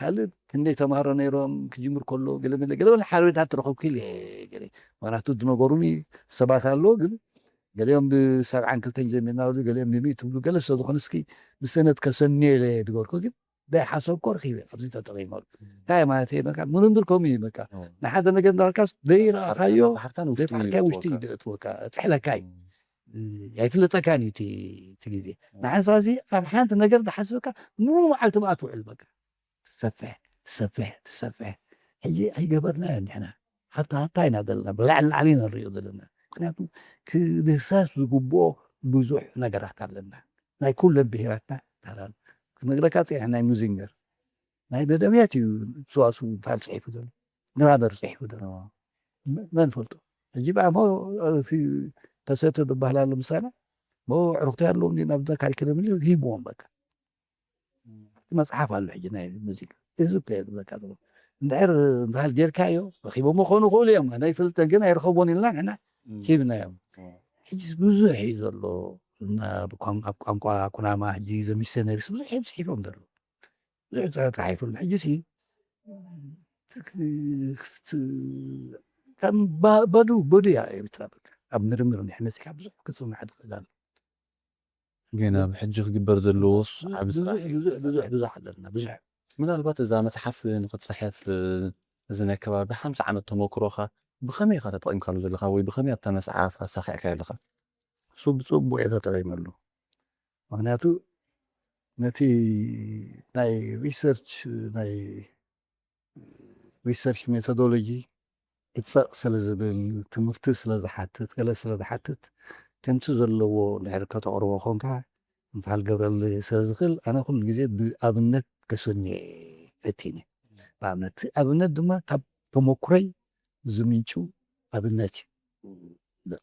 ካልእ ክንደይ ተምሃሮ ነይሮም ክጅምር ከሎ ገለመለ ሓበሬታት ትረኸብኩ ኢለ ገለ ምክንያቱ ዝነገሩኒ ሰባት ኣሎ ግን ገሊኦም ብ72 ጀሚርና ብሉ ገሊኦም ብ100 ብሉ ገለ ስለዝኾነ እስኪ ብሰነት ከሰኒየ ኢለ ዝገበርኩ ግን ዘይሓሰብኮ ረኺበ ኣብዚ ተጠቒመሉ እንታይ ማለት እየ በቃ ምርምር ከምኡ እዩ በቃ ንሓደ ነገር እንዳርካስ ዘይረኣኻዮ ዘይፈሓርካዮ ውሽጢ እዩ ዝእትወካ እፅሕለካ እዩ ኣይፍለጠካን እዩ እቲ ግዜ ንሓንሳ እዚ ኣብ ሓንቲ ነገር ዝሓስበካ ሙሉእ መዓልቲ በኣ ትውዕል በቃ ትሰፍሕ ሕጂ ኣይገበርናዮ ንሕና ሃታ ኢና ዘለና ብላዕሊ ኢና ንሪኦ ዘለና ምክንያቱ ክንህሳስ ዝግብኦ ብዙሕ ነገራት ኣለና ናይ ኩለን ብሄራትና ታላሉ ክነግረካ ፅንሕ ናይ ሙዚንገር ናይ በደውያት እዩ ሰዋሱ ታል ፅሒፉ ዘሎ ንራበር ፅሒፉ ዘሎ መን ፈልጦ ሕጂ በኣ ሞ ተሰተ ዝበሃል ኣሎ ምሳሌ ሞ ዕሩክቲ ኣለዎም ናብዛ ካሪክለም ሂብዎም በቃ መፅሓፍ ኣሎ ሕጂ ናይ ሙዚቃ እዚ እኮ እየ ዝብለካ ዘሎ እንድሕር እንታሃል ጌርካዮ ረኺቦሞ ክኾኑ ይኽእሉ እዮም ናይ ፍልጠ ግን ኣይረኸቦን ኢልና ንሕና ሂብናዮም ሕጂ ብዙሕ እዩ ዘሎ ኣብ ቋንቋ ኩናማ ሕጂ ዘሚሰነሪስ ብዙሕ እዮም ፅሒፎም ዘሎ ብዙሕ ተሓሒፉሉ ሕጂ ከም በዱ እያ ኤርትራ በቃ ኣብ ምርምር ንሕመፅካ ብዙሕ ክፅማዕ ትኽእል ኣሎ ግን ኣብ ሕጂ ክግበር ዘለዎስ ዓብ ስራሕ ብዙሕ ኣለና ብዙሕ ምናልባት እዛ መፅሓፍ ንክትፅሕፍ እዚ ናይ ከባቢ 50 ዓመት ተመክሮኻ ብኸመይ ኢኻ ተጠቒምካሉ ዘለኻ ወይ ብኸመይ ኣብታ መጽሓፍ ኣሳኺዕካ ኣለኻ? ብፅቡቅ እየ ተጠቒመሉ። ምክንያቱ ነቲ ናይ ሪሰርች ሜቶዶሎጂ እፀቕ ስለ ዝብል ትምህርቲ ስለ ዝሓትት ገለ ስለ ዝሓትት ከምቲ ዘለዎ ድሕሪ ከተቕርቦ ኮንካ እንትሃልገብረሉ ስለ ዝኽእል ኣነ ኩሉ ግዜ ብኣብነት ገሰኒ ፈቲነ ብኣብነት ኣብነት ድማ ካብ ተመኩሮይ ዝምንጩ ኣብነት እዩ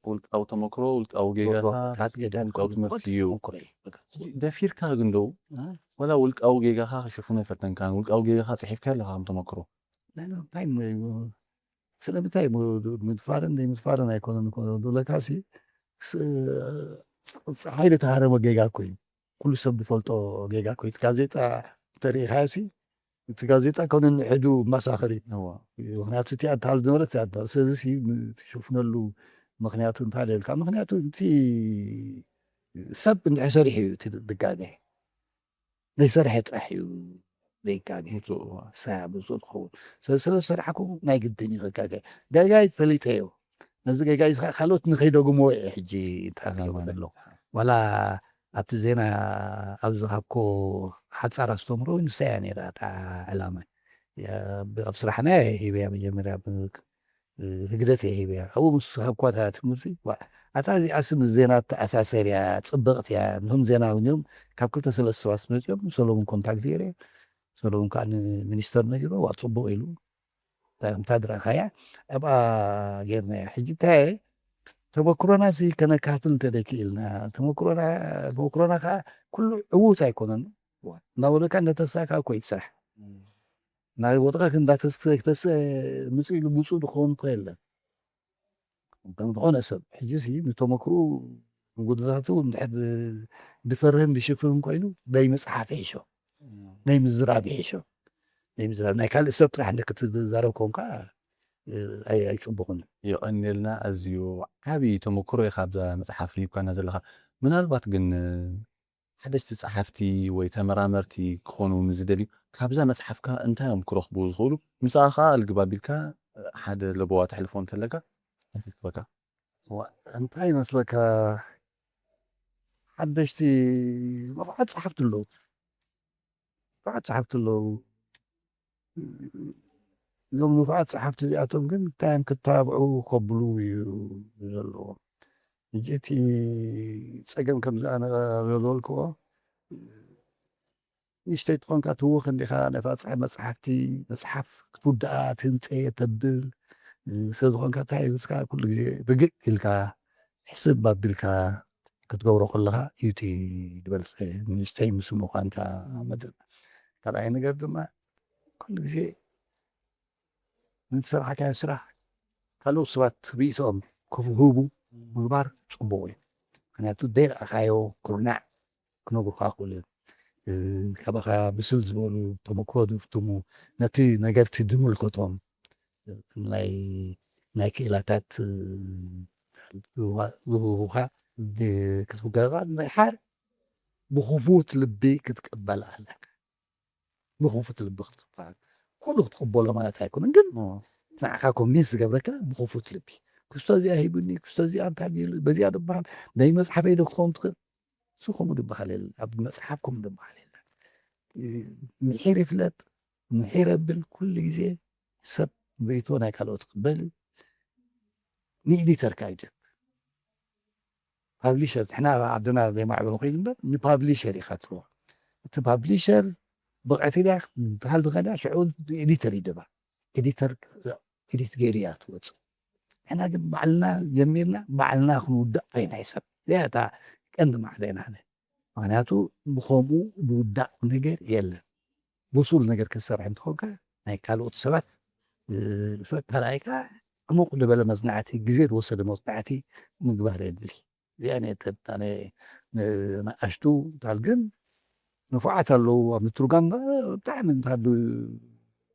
ውልቃዊ ተመክሮ ውልቃዊ ጌጋኻ ውልቃዊ ትምህርቲ እዩ ደፊርካ ግን ደው ወላ ውልቃዊ ጌጋኻ ክሽፍኖ ይፈተንካን ውልቃዊ ጌጋኻ ፅሒፍካ ኣለኻ ከም ተመክሮ ስለምንታይ ምድፋርን ዘይምድፋርን ኣይኮነን እኮ ዝብለካሲ ፀሓይ ዝተሃረመ ጌጋ እኮ እዩ ኩሉ ሰብ ዝፈልጦ ጌጋ እኮ እዩ እቲ ጋዜጣ እንተሪኢኻዮሲ እቲ ጋዜጣ ከም ነንሕዱ መሳኸሪ እዩ ምክንያቱ እቲኣ እትሃሉ ዝነበረት እቲኣ ትበሃል ስለዚ ትሽፍነሉ ምክንያቱ እንታይ ደልካ ምክንያቱ እቲ ሰብ እንድሕር ሰሪሑ እዩ እቲ ድጋገ ዘይሰርሐ ጥራሕ እዩ ዘይጋገ ብፁዕ ዝኸውን ስለ ዝሰርሐኩም ናይ ግድን እዩ ክጋገ ጋጋይ ፈሊጠዮ ነዚ ገጋይ ካልኦት ንከይደግምዎ እየ ሕጂ እንታሃልዮም ኣለኹ ዋላ ኣብቲ ዜና ኣብ ዝሃብኮ ሓፃር ኣስተምሮ ንሳ እያ ነይራ እታ ዕላማ ኣብ ስራሕና ሂበያ መጀመርያ ህግደት እየ ሂበያ ኣብኡ ምስ ሃብኳታ ትምህርቲ ኣታ እዚኣስ ምስ ዜና ተኣሳሰር እያ ፅብቕቲ እያ ንቶም ዜና እኒኦም ካብ 2-3 ሰባት መፅኦም ሰሎሙን ኮንታክት ገይረ ሰሎሙን ከዓ ንሚኒስተር ነጊሮ ዋ ፅቡቅ ኢሉ እንታይ ድረኻያ ኣብኣ ጌርና ሕጂ እንታይ ተመክሮና ከነካፍል እንተደኪኢልና ተመክሮና ከዓ ኩሉ ዕዉት ኣይኮነን እናበለካ እንዳተሳካ እኮ እዩ ትስራሕ ናይ ወድቀክ እንዳተስተክተስ ምፁ ኢሉ ብፁዕ ዝኸውን እኮ የለን ከም ዝኾነ ሰብ ሕጂሲ ንተመክሩ ንጉድላቱ እንድሕር ድፈርህን ድሽፍርን ኮይኑ ናይ መፅሓፍ ይሕሾ ናይ ምዝራብ ይሕሾ ናይ ምዝራብ ናይ ካልእ ሰብ ጥራሕ ክትዛረብ ኮንካ ኣይፅቡቕን ይቐኒልና ኣዝዩ ዓብዪ ተመክሮ ኢኻ ኣብዛ መፅሓፍ ሂብካና ዘለኻ ምናልባት ግን ሓደሽቲ ፀሓፍቲ ወይ ተመራመርቲ ክኾኑ ንዝደልዩ ካብዛ መፅሓፍካ እንታይ እዮም ክረኽቡ ዝኽእሉ ምስኻ ከዓ ኣልግባ ኣቢልካ ሓደ ለቦዋ ተሕልፎ እንተለካ በካ እንታይ ይመስለካ ሓደሽቲ ብዙሓት ፀሓፍቲ ኣለዉ እዞም ንፉዓት ፀሓፍቲ እዚኣቶም ግን እንታይም ክተባብዑ ከብሉ እዩ ዘለዎ ሕጂ እቲ ፀገም ከምዚ ኣነ ዝበልክዎ ንእሽተይ ትኾንካ ትውኽ እንዲኻ ነታ መፅሓፍቲ መፅሓፍ ክትውድኣ ትህንፀ ተብል ስለዝኾንካ እንታይ ይብልካ ኩሉ ግዜ ርግእ ኢልካ ሕስብ ኣቢልካ ክትገብሮ ከለካ እዩ እቲ ዝበልፀ ንእሽተይ ምስ ምዃንካ መጠን ካልኣይ ነገር ድማ ኩሉ ግዜ ንዝሰርሓካዮ ስራሕ ካልኦት ሰባት ርእቶኦም ክህቡ ምግባር ፅቡቅ እዩ ምክንያቱ ዘይረኣኻዮ ኩርናዕ ክነግሩካ ክእሉ እዮም ካባኻ ብስል ዝበሉ ተመክሮ ዝፍትሙ ነቲ ነገርቲ ድምልከቶም ናይ ክእላታት ዝህቡካ ክትግልጋል ድሓር ብክፉት ልቢ ክትቅበል ኣለካ ብክፉት ልቢ ክትቅበል ኩሉ ክትቅበሎ ማለት ኣይኮነን ግን ንዓኻ ኮንቪንስ ዝገብረካ ብክፉት ልቢ ክስቶ እዚኣ ሂቡኒ ክስቶ እዚኣ እንታይ በዚኣ ድበሃል ናይ መፅሓፈይ ዶ ክትኸውን ትኽእል እሱ ከምኡ ድበሃል የለን ኣብ መፅሓፍ ከምኡ ድበሃል የለን ምሒር ይፍለጥ ምሒር ኣብል ኩሉ ግዜ ሰብ ርእቶ ናይ ካልኦት ክቅበል ንኤዲተርካ እዩ ፓብሊሸር ንሕና ዓድና ዘይማዕበሉ ኮይኑ እምበር ንፓብሊሸር ኢኻ ትርዎ እቲ ፓብሊሸር ብቕዕቲ ድያ እንትሃል ዝኸዳ ሽዑ ኤዲተር እዩ ድማ ኤዲተር ኤዲት ገይሩ እያ ትወፅእ ንሕና ግን ባዕልና ጀሚርና ባዕልና ክንውዳእ ኮይና ይሰብ እዚኣ እታ ቀንዲ ማዕደና ምክንያቱ ብከምኡ ዝውዳእ ነገር የለን ብሱል ነገር ክትሰርሕ እንትኾንካ ናይ ካልኦት ሰባት ካልኣይካ ዕሙቕ ዝበለ መፅናዕቲ ግዜ ዝወሰደ መፅናዕቲ ምግባር የድሊ እዚኣ ነተነ ንኣሽቱ እንታል ግን ንፉዓት ኣለዉ ኣብ ምትርጓም ብጣዕሚ እንታሃሉ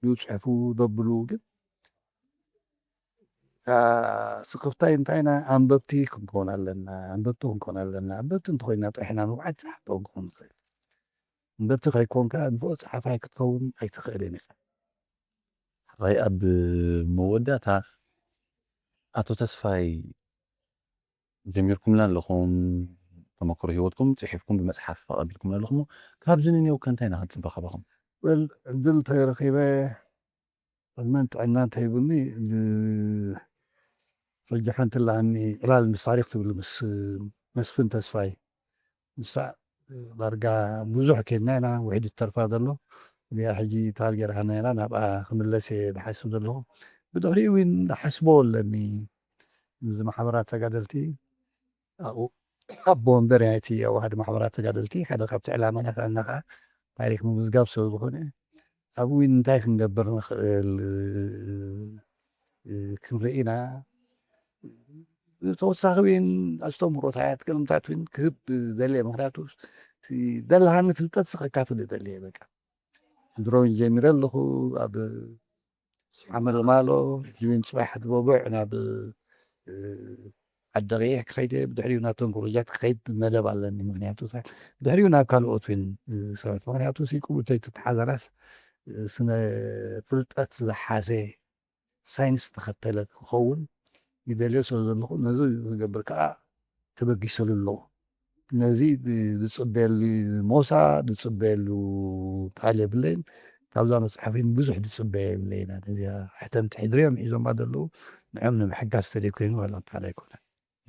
ዝፅሕፉ ዘብሉ ግን ስክፍታይ እንታይና ኣንበብቲ ክንከውን ኣለና ኣንበብቲ እንተኮይንና ጥሕና ንፉዓት ፀሓፍቲ ክንከውን ንኽእል ኣንበብቲ ከይኮንካ ንፉዕ ፀሓፋይ ክትከውን ኣይትኽእልን ኢኻ ራይ ኣብ መወዳእታ ኣቶ ተስፋይ ጀሚርኩምላ ኣለኹም ተመክሮ ሂወትኩም ፅሒፍኩም ብመፅሓፍ ኣቐቢልኩምላ ኣለኹም ካብዚ ንኔው ከ እንታይ ኢና ክንፅበ ካባኹም? ዕድል ተረኺበ ቅድመን ጥዕና እንተይብኒ ሕጂ ሓንቲ ላሃኒ ዕላል ምስ ታሪክ ትብል ምስ መስፍን ተስፋይ ንሳ ዳርጋ ብዙሕ ከድና ኢና ውሕድ ተርፋ ዘሎ እዚኣ ሕጂ ታል ጌርሃና ኢና ናብኣ ክምለስ እየ ዝሓስብ ዘለኹ ብድሕሪኡ እውን ሓስቦ ኣለኒ እዚ ማሕበራት ተጋደልቲ ኣብኡ ኣቦ ወንበር ናይቲ ኣዋህድ ማሕበራት ተጋደልቲ ሓደ ካብቲ ዕላማታት ኣለና ከዓ ታሪክ ምምዝጋብ ሰብ ዝኾነ ኣብኡ እንታይ ክንገብር ንኽእል ክንርኢ ኢና ተወሳኺ እውን ኣስተምህሮታት ቅልምታት እውን ክህብ ደልየ ምክንያቱ ዘለሃኒ ፍልጠት ከካፍል ደልየ በቃ ድሮ ጀሚረ ኣለኹ ኣብ ዓመል ማሎ ጅብን ፅባሕ ትበጉዕ ናብ ዓዲ ቀይሕ ክኸይድ እየ ብድሕሪኡ ናብቶም ፕሮጀክት ክኸይድ መደብ ኣለኒ ምክንያቱ ብድሕሪኡ ናብ ካልኦት እውን ሰባት ምክንያቱ ቅቡል ተተሓዘናስ ስነ ፍልጠት ዝሓዘ ሳይንስ ተኸተለ ክኸውን ይደልዮ ስለ ዘለኹ ነዚ ዝገብር ከዓ ተበጊሰሉ ኣለዎ ነዚ ዝፅበየሉ ምውሳድ ዝፅበየሉ ቃል የብለይን ካብዛ መፅሓፍ ብዙሕ ዝፅበየ የብለይና ነዚኣ ሕተምቲ ሕድርዮም ሒዞማ ዘለዉ ንዖም ንምሕጋዝ ተደይ ኮይኑ ዋላካል ኣይኮነን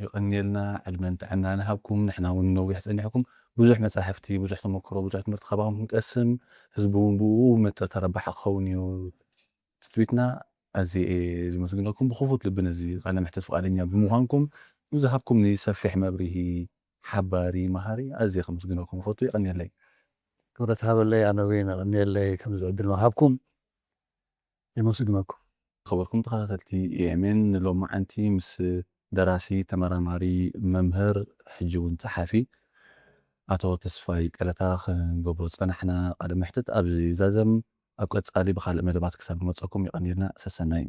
ይቐኒልና ዕድመን ጥዕና ንሃብኩም ንሕና እውን ነዊሕ ፀኒሕኩም ብዙሕ መፃሕፍቲ ብዙሕ ተመክሮ ብዙሕ ትምህርቲ ካባኹም ክንቀስም ህዝቢ እውን ብኡ መጠ ተረባሕ ክኸውን እዩ ትፅቢትና ኣዝየ ዝመስግነኩም ብክፉት ልቢ ነዚ ቃለ መሕትት ፈቃደኛ ብምዃንኩም ንዝሃብኩም ሰፊሕ መብርሂ ሓባሪ መሃሪ ኣዝየ ከመስግነኩም ይፈቱ ይቐኒየለይ ክብረት ሃበለይ ኣነ እውን ይቐኒየለይ ከምዚ ዕድል ምሃብኩም የመስግነኩም خبركم تخاتلتي يأمن لو معنتي مس دراسي تمرماري ممهر حجون صحفي ኣቶ ተስፋይ ቀለታኽ ንገብሮ ፀናሕና ቃለ መሕትት ኣብዚ ዛዘም ኣብ ቀፃሊ ብካልእ መደባት ክሳብ ንመፀኩም ይቐኒልና ሰሰናይ